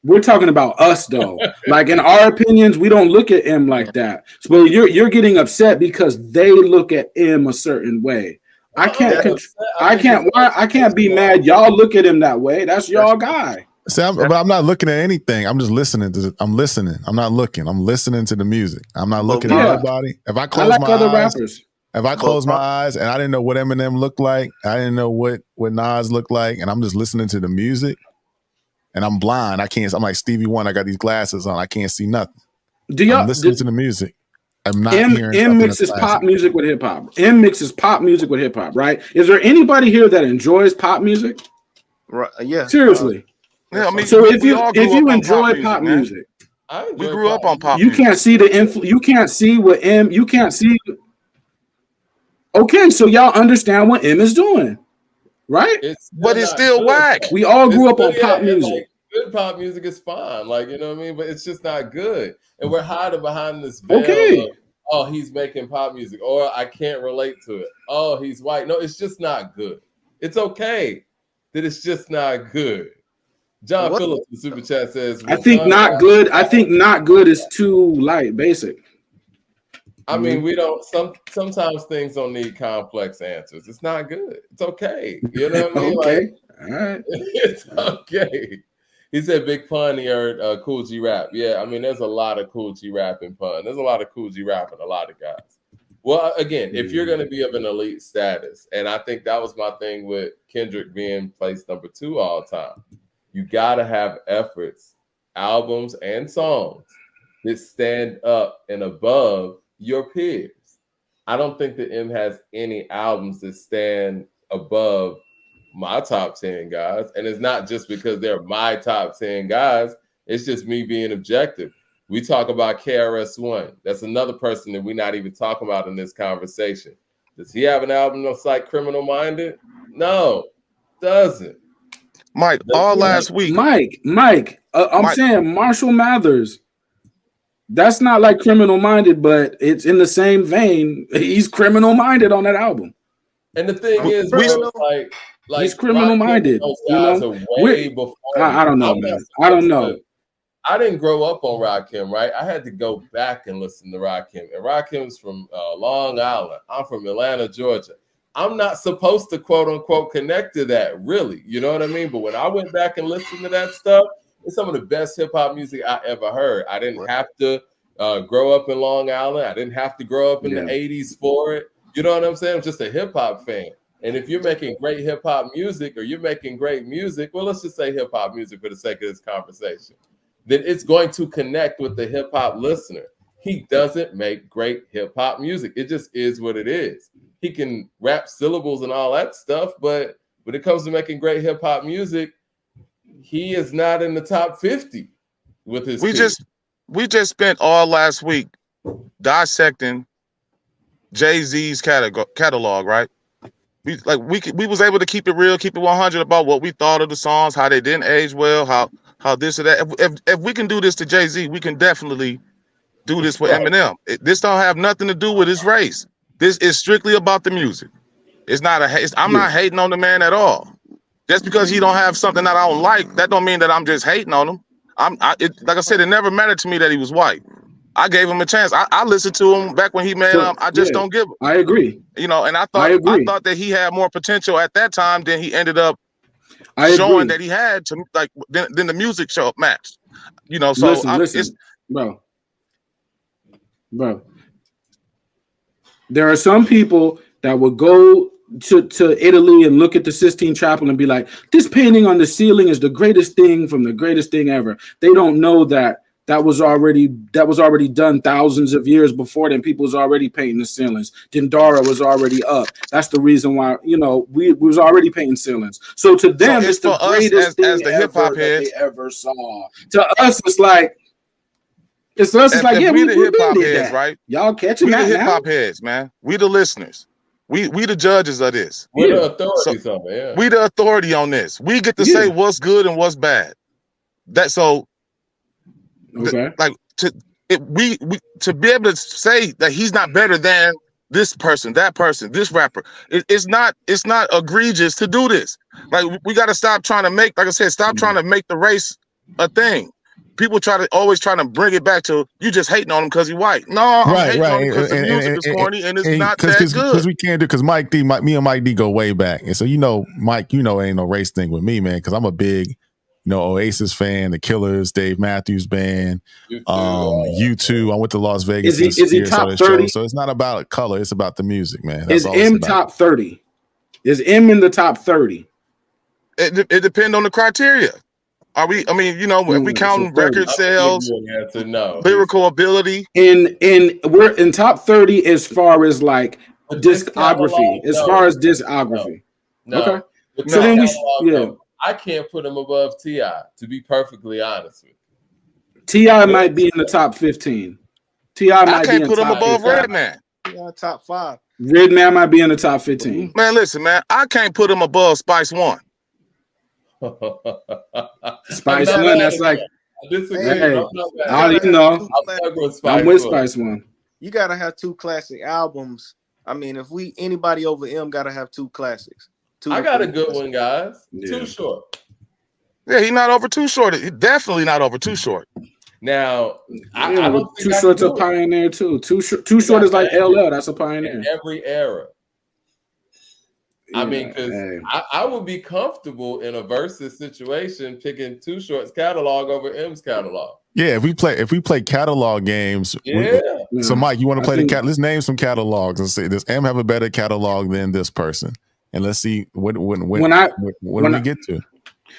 We're talking about us though. Like in our opinions, we don't look at him like that. So you're getting upset because they look at him a certain way. I can't be mad. Y'all look at him that way. That's y'all guy. See, but I'm not looking at anything. I'm just listening to. I'm listening. I'm not looking. I'm listening to the music. I'm not looking at nobody. If I close my other eyes, rappers. if I close my eyes and I didn't know what Eminem looked like, I didn't know what Nas looked like, and I'm just listening to the music, and I'm blind. I can't. I'm like Stevie Wonder. I got these glasses on. I can't see nothing. I'm listening to the music. I'm not hearing. M mixes pop music with hip hop. M mixes pop music with hip hop. Right? Is there anybody here that enjoys pop music? Right. Yeah. Seriously. Yeah, I mean, so if you enjoy pop music, we grew up on pop. You can't see you can't see what M. You can't see. Okay, so y'all understand what M is doing, right? But it's still whack. We all grew up on pop music. Like, good pop music is fine, like, you know what I mean, but it's just not good, and we're hiding behind this veil of, oh, he's making pop music, or I can't relate to it. Oh, he's white. No, it's just not good. It's okay that it's just not good. John Phillips, the super chat says, I think not good. I think not good is too light, basic. I mean, we don't. Sometimes things don't need complex answers. It's not good. It's okay. You know what I mean? Okay, like, all right. It's okay. He said, "Big pun." He heard Cool G rap. Yeah, I mean, there's a lot of Cool G rapping pun. There's a lot of Cool G rapping. A lot of guys. Well, again, if you're going to be of an elite status, and I think that was my thing with Kendrick being placed number 2 all time, you got to have efforts, albums, and songs that stand up and above your peers. I don't think that M has any albums that stand above my top 10 guys. And it's not just because they're my top 10 guys. It's just me being objective. We talk about KRS-One. That's another person that we're not even talking about in this conversation. Does he have an album that's like Criminal Minded? No, doesn't. Mike, last week. Mike, I'm saying Marshall Mathers. That's not like Criminal Minded, but it's in the same vein. He's criminal minded on that album. And the thing is, bro, like he's criminal minded. You know, way before. I don't know, man. I don't know. I didn't grow up on Rakim, right? I had to go back and listen to Rakim. And Rakim's from Long Island. I'm from Atlanta, Georgia. I'm not supposed to, quote unquote, connect to that, really. You know what I mean? But when I went back and listened to that stuff, it's some of the best hip hop music I ever heard. I didn't have to grow up in Long Island. I didn't have to grow up in the 80s for it. You know what I'm saying? I'm just a hip hop fan. And if you're making great hip hop music, or you're making great music, well, let's just say hip hop music for the sake of this conversation, then it's going to connect with the hip hop listener. He doesn't make great hip hop music. It just is what it is. He can rap syllables and all that stuff, but when it comes to making great hip hop music, he is not in the top 50 with his. We just spent all last week dissecting Jay-Z's catalog, right? We was able to keep it real, keep it 100 about what we thought of the songs, how they didn't age well, how this or that. If we can do this to Jay-Z, we can definitely do this with Eminem. This don't have nothing to do with his race. This is strictly about the music. It's not I'm not hating on the man at all. Just because he don't have something that I don't like, that don't mean that I'm just hating on him. Like I said, it never mattered to me that he was white. I gave him a chance. I listened to him back when he made I Just Don't Give a. I agree. You know, and I thought that he had more potential at that time than he ended up showing that he had to, like, than the music show matched. You know, so listen, bro. There are some people that would go to Italy and look at the Sistine Chapel and be like, this painting on the ceiling is the greatest thing from the greatest thing ever. They don't know that was already done thousands of years before then. People was already painting the ceilings. Dendara was already up. That's the reason why, you know, we was already painting ceilings. So to them, it's the greatest thing the ever that they ever saw. To us, it's like, yeah, we the hip hop heads, right? Y'all catching that? We the hip hop heads, man. We the listeners. We the judges of this. We're the authorities on it. Yeah. We the authority on this. We get to say what's good and what's bad. We to be able to say that he's not better than this person, that person, this rapper. It's not egregious to do this. Like, we got to stop trying to make, like I said, trying to make the race a thing. People always trying to bring it back to, you just hating on him because he's white. No, I'm hating on him because the music is corny and it's not that good. Because we can't do, because me and Mike D go way back. And so, you know, Mike, you know, ain't no race thing with me, man, because I'm a big Oasis fan, The Killers, Dave Matthews Band, U2. I went to Las Vegas is he top 30? So it's not about color, it's about the music, man. That's all M top 30? Is M in the top 30? It depends on the criteria. Are we? I mean, if we count record sales, lyrical ability, we're in top 30 as far as like discography. As far as discography, okay. So then I can't put him above T.I. to be perfectly honest with you. T.I. might be in the top 15. T.I. might be in put him above Redman. Yeah, top 5. Redman might be in the top 15. Man, listen, man, I can't put him above Spice One. Spice One, that's like I disagree. Hey, I'm with Spice One. You gotta have 2 classic albums. I mean, if anybody over M gotta have 2 classics. I got a good one, guys. Too Short. Yeah, he's not over Too Short. He's definitely not over Too Short. Now, I don't think Too Short's a pioneer too. Too Short is like LL. That's a pioneer. In every era. I mean, because I would be comfortable in a versus situation picking Too Short's catalog over M's catalog. Yeah, if we play catalog games, so Mike, you want to play let's name some catalogs and say, does M have a better catalog than this person? And let's see what do we get to?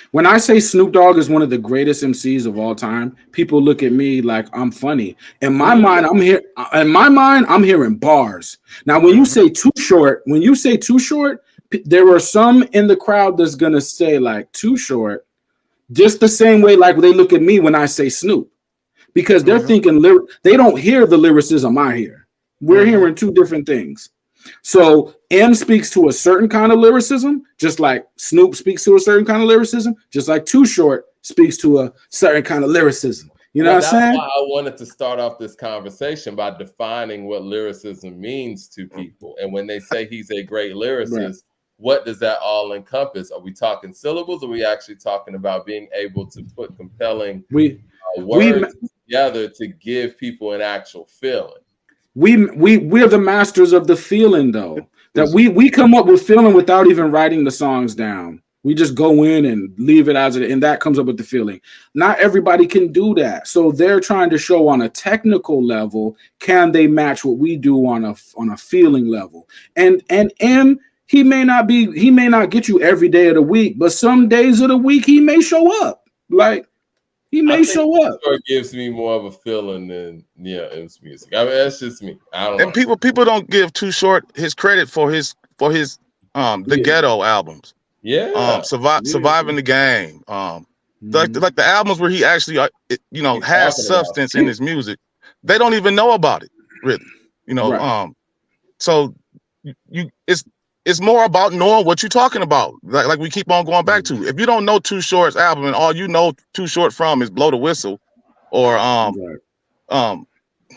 When I say Snoop Dogg is one of the greatest MCs of all time, people look at me like I'm funny. In my mind, I'm hearing bars. Now, when you say Too Short, there are some in the crowd that's gonna say like Too Short, just the same way like they look at me when I say Snoop, because they're thinking they don't hear the lyricism I hear. We're hearing 2 different things. So M speaks to a certain kind of lyricism, just like Snoop speaks to a certain kind of lyricism, just like Too Short speaks to a certain kind of lyricism. You know what I'm saying? Why I wanted to start off this conversation by defining what lyricism means to people. And when they say he's a great lyricist, what does that all encompass? Are we talking syllables? Or are we actually talking about being able to put compelling words together to give people an actual feeling? We're the masters of the feeling, though. That we come up with feeling without even writing the songs down. We just go in and leave it as it, and that comes up with the feeling. Not everybody can do that, so they're trying to show on a technical level, can they match what we do on a feeling level? And M, he may not get you every day of the week, but some days of the week he may show up. Like he may show up. It gives me more of a feeling than M's music. I mean, that's just me. I don't know. And people don't give Too Short his credit for his the Ghetto albums. Yeah. Surviving the Game. Like the albums where he actually has substance in his music. They don't even know about it, really. So it's more about knowing what you're talking about. Like we keep on going back to. If you don't know Too Short's album and all you know Too Short from is Blow the Whistle, or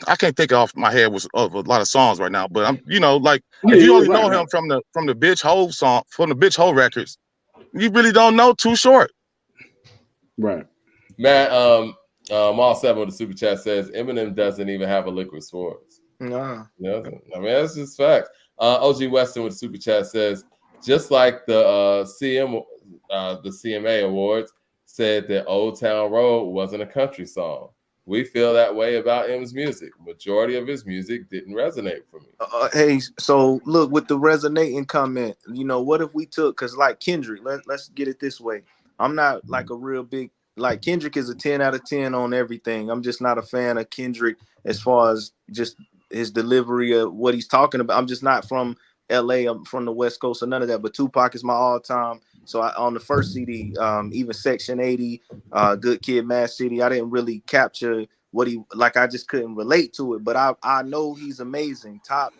I can't think off my head of a lot of songs right now, but if you only know him from the Bitch Hole song, from the Bitch Hole records, you really don't know Too Short. Right. Matt, Mall 7 with the super chat says Eminem doesn't even have a Liquid Swords. Nah. I mean, that's just facts. OG Weston with the super chat says, just like the CMA Awards said that Old Town Road wasn't a country song. We feel that way about M's music. Majority of his music didn't resonate for me. Hey, so look, with the resonating comment, what if we took, because like Kendrick, let's get it this way. I'm not like a real big, like Kendrick is a 10 out of 10 on everything. I'm just not a fan of Kendrick as far as just his delivery of what he's talking about. I'm just not from LA. I'm from the West Coast or none of that. But Tupac is my all-time. So on the first CD, even Section 80, Good Kid, Mad City, I didn't really capture what he like. I just couldn't relate to it. But I know he's amazing, top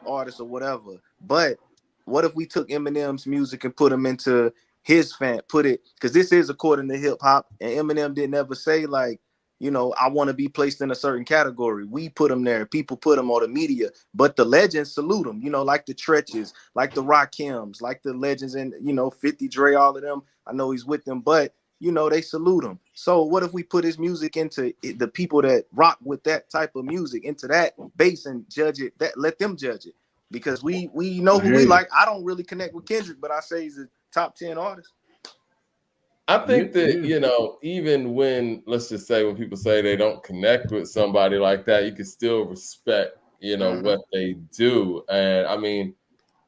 artist or whatever. But what if we took Eminem's music and put him into his because this is according to hip hop, and Eminem didn't ever say like, I want to be placed in a certain category. We put them there. People put them on the media, but the legends salute them, like the Tretches, like the Rakims, like the legends and, 50 Dre, all of them. I know he's with them, but, they salute him. So what if we put his music into the people that rock with that type of music, into that base and judge it, let them judge it, because we know who we like. I don't really connect with Kendrick, but I say he's a top 10 artist. I think that, you know, even when, let's just say, when people say they don't connect with somebody like that, you can still respect, you know, what they do. And I mean,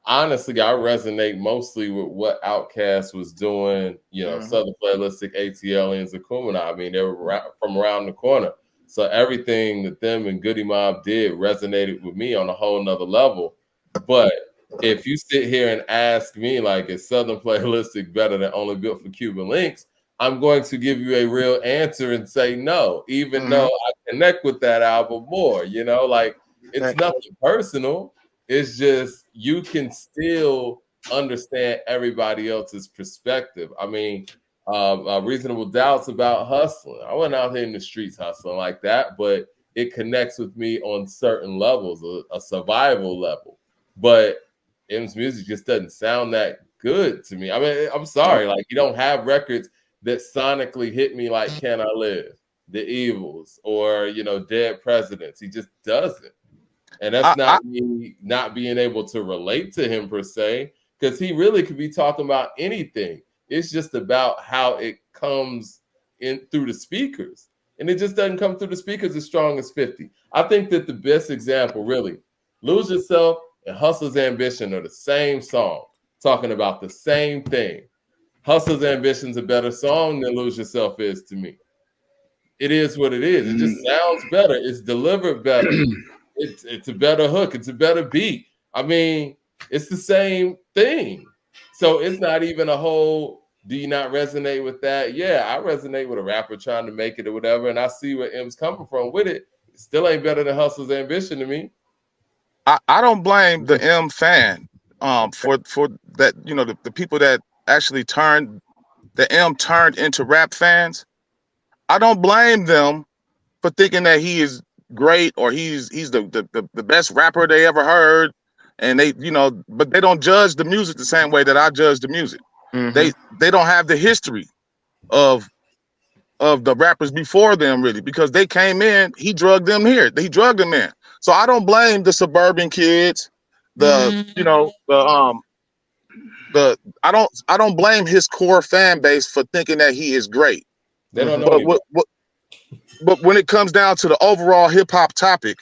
honestly, I resonate mostly with what Outkast was doing, you know, Southern Playalistic, ATL, and Zakuma. I mean, they were from around the corner. So everything that them and Goody Mob did resonated with me on a whole nother level. But if you sit here and ask me, like, is Southern Playalistic better than Only Built for Cuban Links? I'm going to give you a real answer and say no, even though I connect with that album more, you know, like, it's nothing personal. It's just you can still understand everybody else's perspective. I mean, Reasonable Doubts about hustling. I wasn't out here in the streets hustling like that, but it connects with me on certain levels, a survival level. But M's music just doesn't sound that good to me. I mean, I'm sorry, like, you don't have records that sonically hit me like Can I Live, The Evils, or, you know, Dead Presidents. He just doesn't. And that's not me not being able to relate to him per se, because he really could be talking about anything. It's just about how it comes in through the speakers. And it just doesn't come through the speakers as strong as 50. I think that the best example, really, Lose Yourself and Hustler's Ambition are the same song, talking about the same thing. Hustler's Ambition's a better song than Lose Yourself is to me. It is what it is. It just sounds better. It's delivered better. It's a better hook. It's a better beat. I mean, it's the same thing. So it's not even a whole, do you not resonate with that? Yeah, I resonate with a rapper trying to make it or whatever, and I see where M's coming from with it. It still ain't better than Hustler's Ambition to me. I don't blame the M fan for that, you know, the people that actually turned into rap fans. I don't blame them for thinking that he is great or he's the best rapper they ever heard, and they, you know, but they don't judge the music the same way that I judge the music. They don't have the history of the rappers before them, really, because they came in, he drugged them in. So I don't blame the suburban kids, I don't blame his core fan base for thinking that he is great. They don't know. But when it comes down to the overall hip hop topic,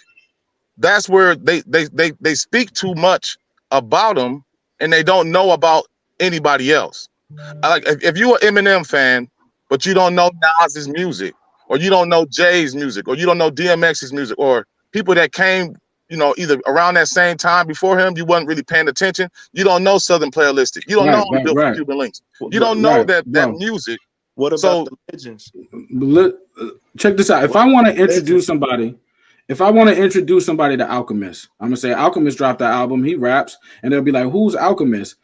that's where they speak too much about him and they don't know about anybody else. Like, if you're an Eminem fan, but you don't know Nas's music, or you don't know Jay's music, or you don't know DMX's music, or people that came, you know, either around that same time before him, you wasn't really paying attention. You don't know Southern Playalistic. You don't know Built for Cuban Links. You don't know that music. What about the legends? Check this out. If I want to introduce somebody to Alchemist, I'm gonna say Alchemist dropped that album. He raps, and they'll be like, "Who's Alchemist?"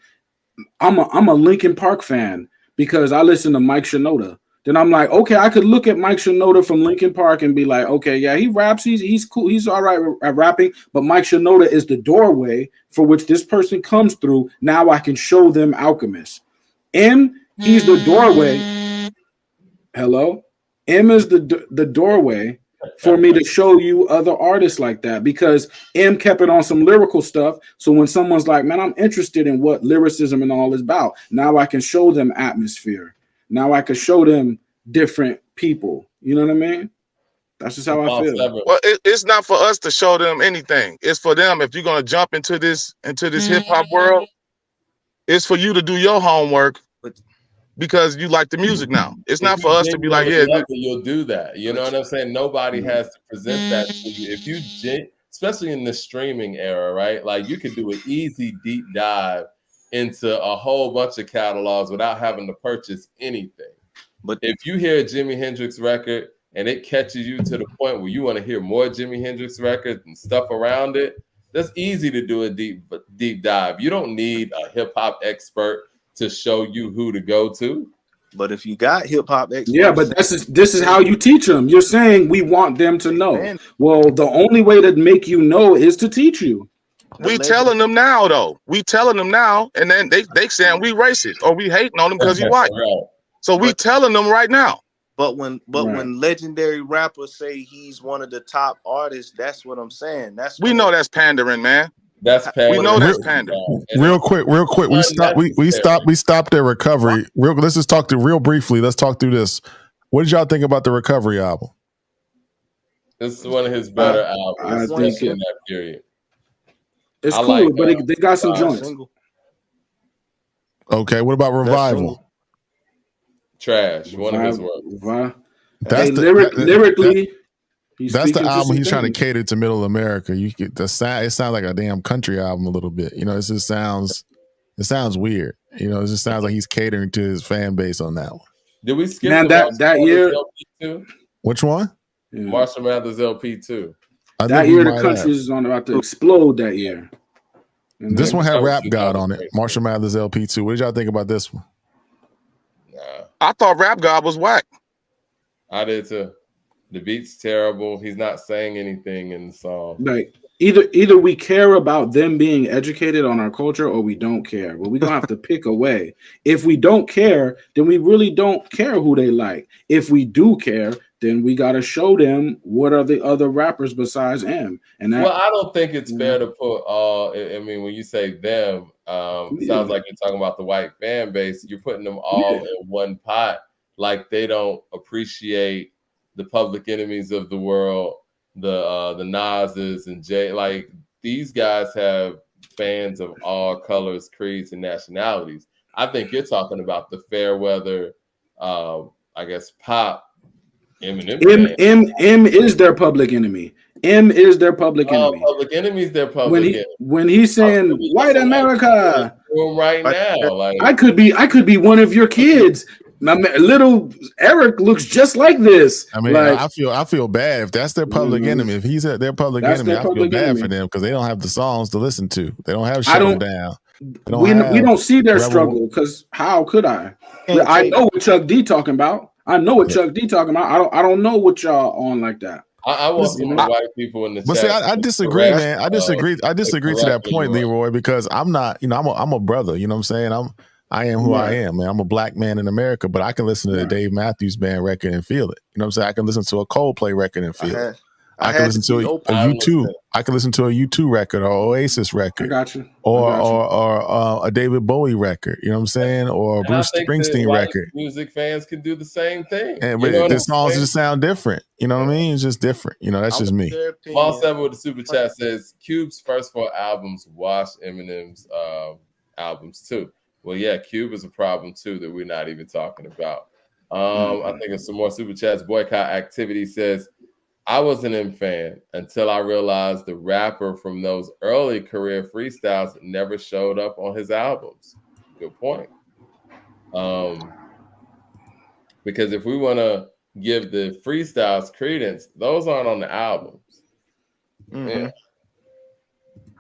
I'm a Linkin Park fan because I listen to Mike Shinoda. Then I'm like, okay, I could look at Mike Shinoda from Linkin Park and be like, okay, yeah, he raps, he's cool, he's all right at rapping, but Mike Shinoda is the doorway for which this person comes through. Now I can show them Alchemist. M, he's the doorway. Hello? M is the doorway for me to show you other artists like that, because M kept it on some lyrical stuff. So when someone's like, man, I'm interested in what lyricism and all is about, now I can show them atmosphere. Now I can show them different people. You know what I mean? That's just how I feel. Well, it's not for us to show them anything. It's for them. If you're gonna jump into this hip hop world, it's for you to do your homework because you like the music now. It's not for us to be like, yeah, you'll do that. You know what I'm saying? Nobody has to present that to you. If you, especially in the streaming era, right? Like, you could do an easy deep dive into a whole bunch of catalogs without having to purchase anything. But if you hear a Jimi Hendrix record and it catches you to the point where you want to hear more Jimi Hendrix records and stuff around it, that's easy to do a deep dive. You don't need a hip hop expert to show you who to go to. But if you got hip hop experts, yeah, but this is how you teach them. You're saying we want them to know. Well, the only way to make you know is to teach you. We telling them now, though. We telling them now, and then they saying we racist or we hating on him because he white. Right. So we telling them right now. But when legendary rappers say he's one of the top artists, that's what I'm saying. We know that's pandering, man. That's pandering. We know that's pandering. Real quick. We stopped at Recovery. Let's just talk real briefly. Let's talk through this. What did y'all think about the Recovery album? This is one of his better albums, especially in that period. It's cool, but they got some joints. Okay, what about Revival? Trash. One of his works. Lyrically, that's the album he's trying to cater to Middle America. You get the sound. It sounds like a damn country album a little bit. You know, it just sounds. It sounds weird. You know, it just sounds like he's catering to his fan base on that one. Did we skip that year? LP too? Which one? Yeah. Marshall Mathers LP 2. That year, the country is about to explode. That year. And this one had Rap God on it. Marshall Mathers LP 2. What did y'all think about this one? Nah. I thought Rap God was whack. I did too. The beat's terrible. He's not saying anything in the song. Like either we care about them being educated on our culture or we don't care. But we're gonna have to pick a way. If we don't care, then we really don't care who they like. If we do care, then we gotta show them what are the other rappers besides M. And well, I don't think it's fair to put all. I mean, when you say them, it sounds like you're talking about the white fan base. You're putting them all in one pot, like they don't appreciate the Public Enemies of the world, the Nas's and Jay. Like these guys have fans of all colors, creeds, and nationalities. I think you're talking about the fair weather, I guess, pop. Eminem. M is their public enemy. M is their public enemy. Public Enemy's their public enemy. When he's saying white America right now, like I could be one of your kids. My little Eric looks just like this. I mean, like, I feel bad if that's their public enemy. If he's their public enemy, I feel bad for them because they don't have the songs to listen to. They don't have Shut 'Em Down. We don't see their struggle because how could I? I know what Chuck D talking about. I know what Chuck D talking about. I don't know what y'all on like that. I want some white people in the chat. But see, I disagree, man. I disagree to that point, Leroy, because I'm not. You know, I'm a brother. You know what I'm saying? I am who I am, man. I'm a black man in America, but I can listen to the Dave Matthews Band record and feel it. You know what I'm saying? I can listen to a Coldplay record and feel it. I can listen to a U2. I can listen to a U2 record or Oasis record. I got you. Or a David Bowie record. You know what I'm saying? Or a Bruce Springsteen record. Music fans can do the same thing. And but the songs just sound different. You know what I mean? It's just different. You know, that's just me. Paul 7 with the super chat says Cube's first 4 albums washed Eminem's albums too. Well, yeah, Cube is a problem too that we're not even talking about. I think there's some more super chats. Boycott Activity says, I was an M fan until I realized the rapper from those early career freestyles never showed up on his albums. Good point. Because if we want to give the freestyles credence, those aren't on the albums. Yeah,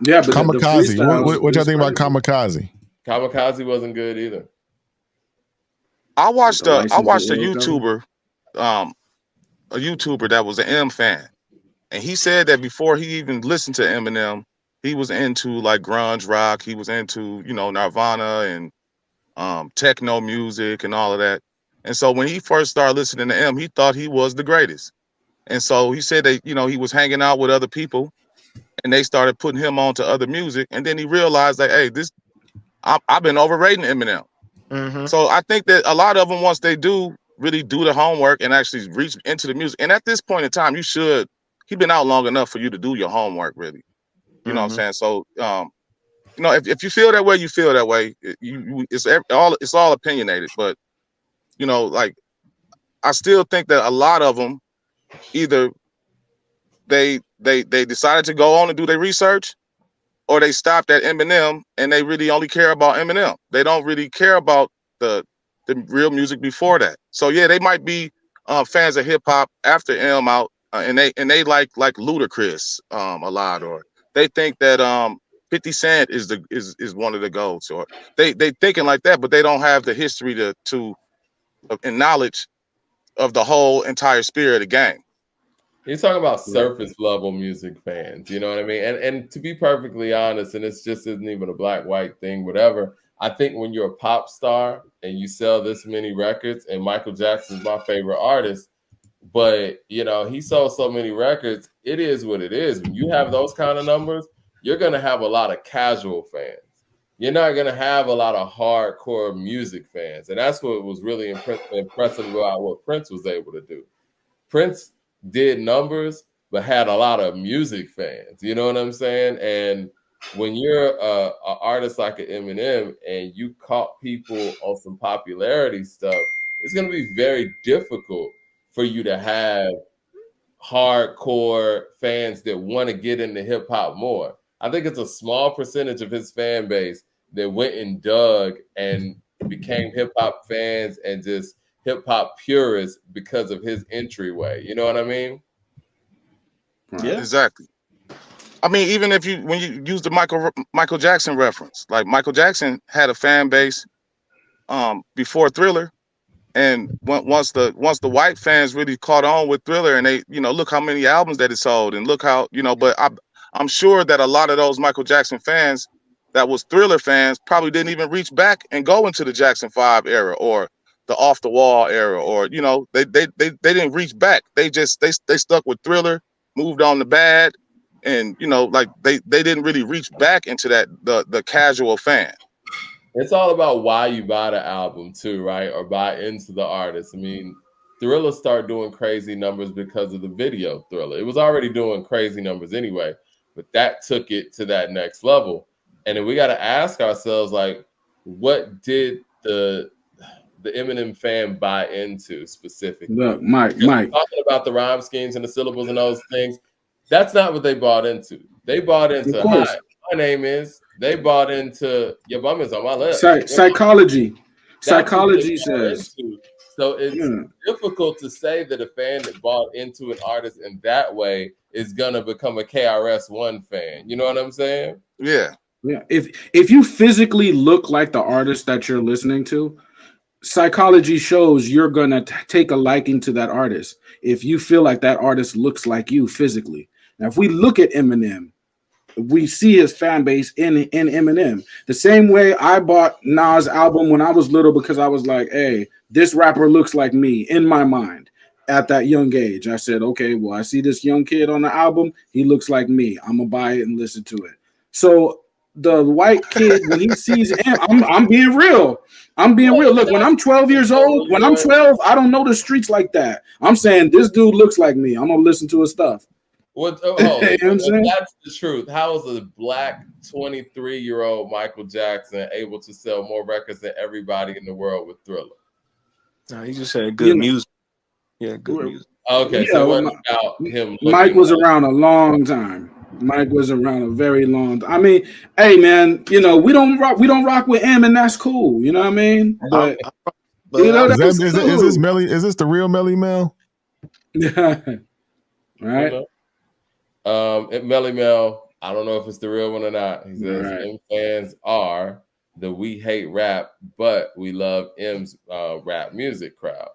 but Kamikaze. What y'all think about Kamikaze? Kamikaze wasn't good either. I watched a YouTuber, a YouTuber that was an M fan, and he said that before he even listened to Eminem, he was into like grunge rock. He was into Nirvana and techno music and all of that. And so when he first started listening to M, he thought he was the greatest. And so he said that he was hanging out with other people, and they started putting him on to other music, and then he realized that I've been overrating Eminem. Mm-hmm. So I think that a lot of them, once they do really do the homework and actually reach into the music, and at this point in time, he's been out long enough for you to do your homework, really. You know what I'm saying? So, if you feel that way, you feel that way. It's all opinionated, but I still think that a lot of them either they decided to go on and do their research, or they stopped at Eminem and they really only care about Eminem. They don't really care about the real music before that. So yeah, they might be fans of hip hop after M out, and they like Ludacris a lot, or they think that 50 Cent is one of the GOATs, or they thinking like that, but they don't have the history and knowledge of the whole entire spirit of the game. You're talking about surface level music fans, you know what I mean? And to be perfectly honest, and it's just isn't even a black white thing, whatever. I think when you're a pop star and you sell this many records, and Michael Jackson's my favorite artist, but he sold so many records, it is what it is. When you have those kind of numbers, you're going to have a lot of casual fans. You're not going to have a lot of hardcore music fans. And that's what was really impressive about what Prince was able to do. Prince did numbers, but had a lot of music fans. You know what I'm saying? And when you're an artist like an Eminem and you caught people on some popularity stuff, it's going to be very difficult for you to have hardcore fans that want to get into hip hop more. I think it's a small percentage of his fan base that went and dug and became hip hop fans and just hip hop purists because of his entryway. You know what I mean? Yeah, exactly. I mean, even if when you use the Michael Jackson reference, like Michael Jackson had a fan base before Thriller. And once the white fans really caught on with Thriller, and they, look how many albums that it sold, and look how, but I'm sure that a lot of those Michael Jackson fans that was Thriller fans probably didn't even reach back and go into the Jackson 5 era or the Off the Wall era, or they didn't reach back. They stuck with Thriller, moved on to Bad, and like they didn't really reach back into that the casual fan. It's all about why you buy the album too, right? Or buy into the artist. I mean, Thriller started doing crazy numbers because of the video Thriller. It was already doing crazy numbers anyway, but that took it to that next level. And then we got to ask ourselves, like, what did the Eminem fan buy into specifically? Look, Mike. Talking about the rhyme schemes and the syllables and those things, that's not what they bought into. They bought into, hi, my name is. They bought into your bum is on my list. Psychology. Psychology says. So it's difficult to say that a fan that bought into an artist in that way is gonna become a KRS-One fan. You know what I'm saying? Yeah. Yeah. If you physically look like the artist that you're listening to, psychology shows you're gonna take a liking to that artist if you feel like that artist looks like you physically. Now, if we look at Eminem, we see his fan base in Eminem. The same way I bought Nas' album when I was little because I was like, hey, this rapper looks like me in my mind at that young age. I said, okay, well, I see this young kid on the album. He looks like me. I'm going to buy it and listen to it. So the white kid, when he sees him, I'm being real. I'm being real. Look, when I'm 12 years old, when I'm 12, I don't know the streets like that. I'm saying this dude looks like me. I'm going to listen to his stuff. What? If that's the truth, how is a black 23-year-old Michael Jackson able to sell more records than everybody in the world with Thriller? No, he just had good music. Yeah, good music. Okay, so what about him? Mike was around a long time. Mike was around a very long time. I mean, hey man, we don't rock with M, and that's cool. You know what I mean? But is this the real Melly Mel? Yeah. Right. Melly Mel, I don't know if it's the real one or not. He says M fans are the we hate rap, but we love M's rap music crowd.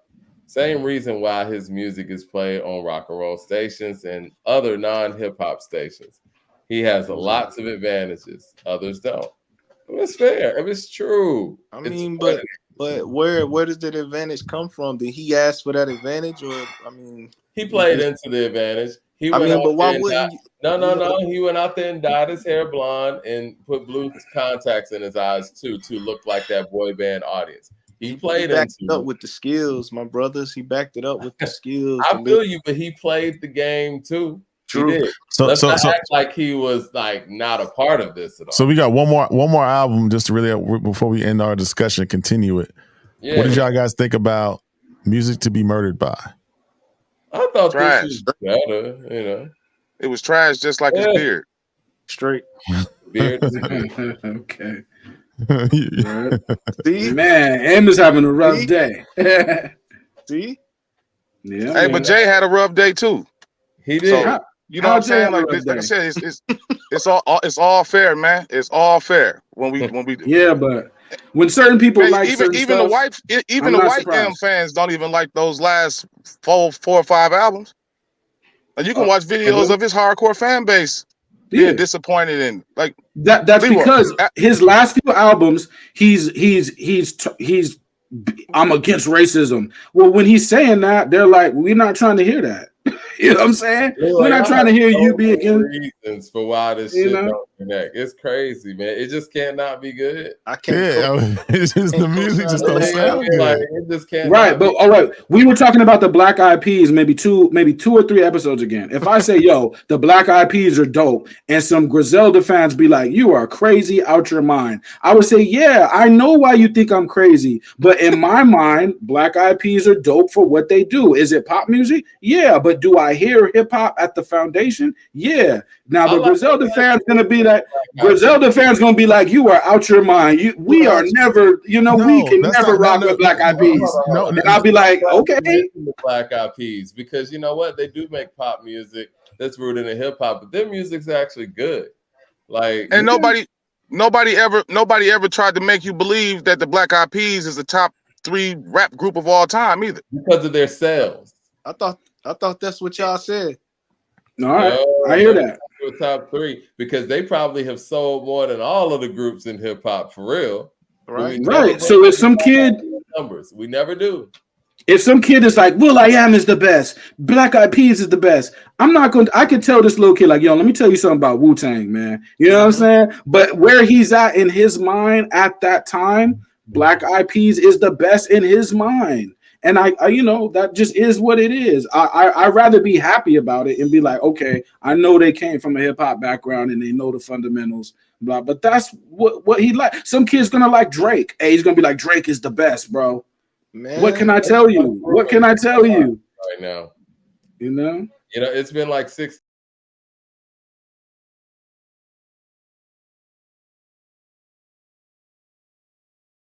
Same reason why his music is played on rock and roll stations and other non-hip hop stations. He has lots of advantages. Others don't. It's fair. It's true. I mean, but where does that advantage come from? Did he ask for that advantage, or he played into the advantage. He went out there and dyed his hair blonde and put blue contacts in his eyes too to look like that boy band audience. He backed it up with the skills, my brothers. He backed it up with the skills. I feel you, but he played the game too. True. He did. Let's not act like he was like not a part of this at all. So we got one more album just to really before we end our discussion, continue it. Yeah. What did y'all guys think about Music to Be Murdered By? I thought this was better, It was trash, just like his beard. Straight. Beard. Okay. See? Man, M is having a rough day. See? Yeah. Hey, but Jay had a rough day too. He did. So, you know what I'm saying? Like I said, it's all fair, man. It's all fair when we Yeah, but when certain people even the white damn fans don't even like those last four or five albums. And you can watch videos of his hardcore fan base being disappointed in like that's because his last few albums he's I'm against racism. Well, when he's saying that, they're like, we're not trying to hear that. You know what I'm saying? We're not trying to hear you be against reasons for why this shit don't your neck. It's crazy, man. It just cannot be good. I can't. It's just the music just don't sound good. Like, it just can't. Right, but all right, we were talking about the Black Eyed Peas maybe two or three episodes again. If I say, yo, the Black Eyed Peas are dope, and some Griselda fans be like, you are crazy out your mind, I would say, yeah, I know why you think I'm crazy, but in my mind, Black Eyed Peas are dope for what they do. Is it pop music? Yeah, but do I hear hip hop at the foundation? Yeah. Now the Griselda fans gonna be like, Griselda fans gonna be like, you are out your mind. We are never, we can never rock with Black Eyed Peas. And I'll be like, okay. The Black Eyed Peas, because you know what, they do make pop music that's rooted in hip hop, but their music's actually good. Like, and nobody ever tried to make you believe that the Black Eyed Peas is the top 3 rap group of all time either, because of their sales. I thought that's what y'all said. All right, I hear that. Top 3 because they probably have sold more than all of the groups in hip hop for real. Right. So if some kid numbers, we never do. If some kid is like, will.i.am is the best, Black Eyed Peas is the best, I could tell this little kid, like, yo, let me tell you something about Wu-Tang, man. You know what I'm saying? But where he's at in his mind at that time, Black Eyed Peas is the best in his mind. And I that just is what it is. I'd rather be happy about it and be like, okay, I know they came from a hip hop background and they know the fundamentals, blah. But that's what he like. Some kid's gonna like Drake. Hey, he's gonna be like, Drake is the best, bro. Man, what can I tell you? What can I tell you right now? You know, it's been like 6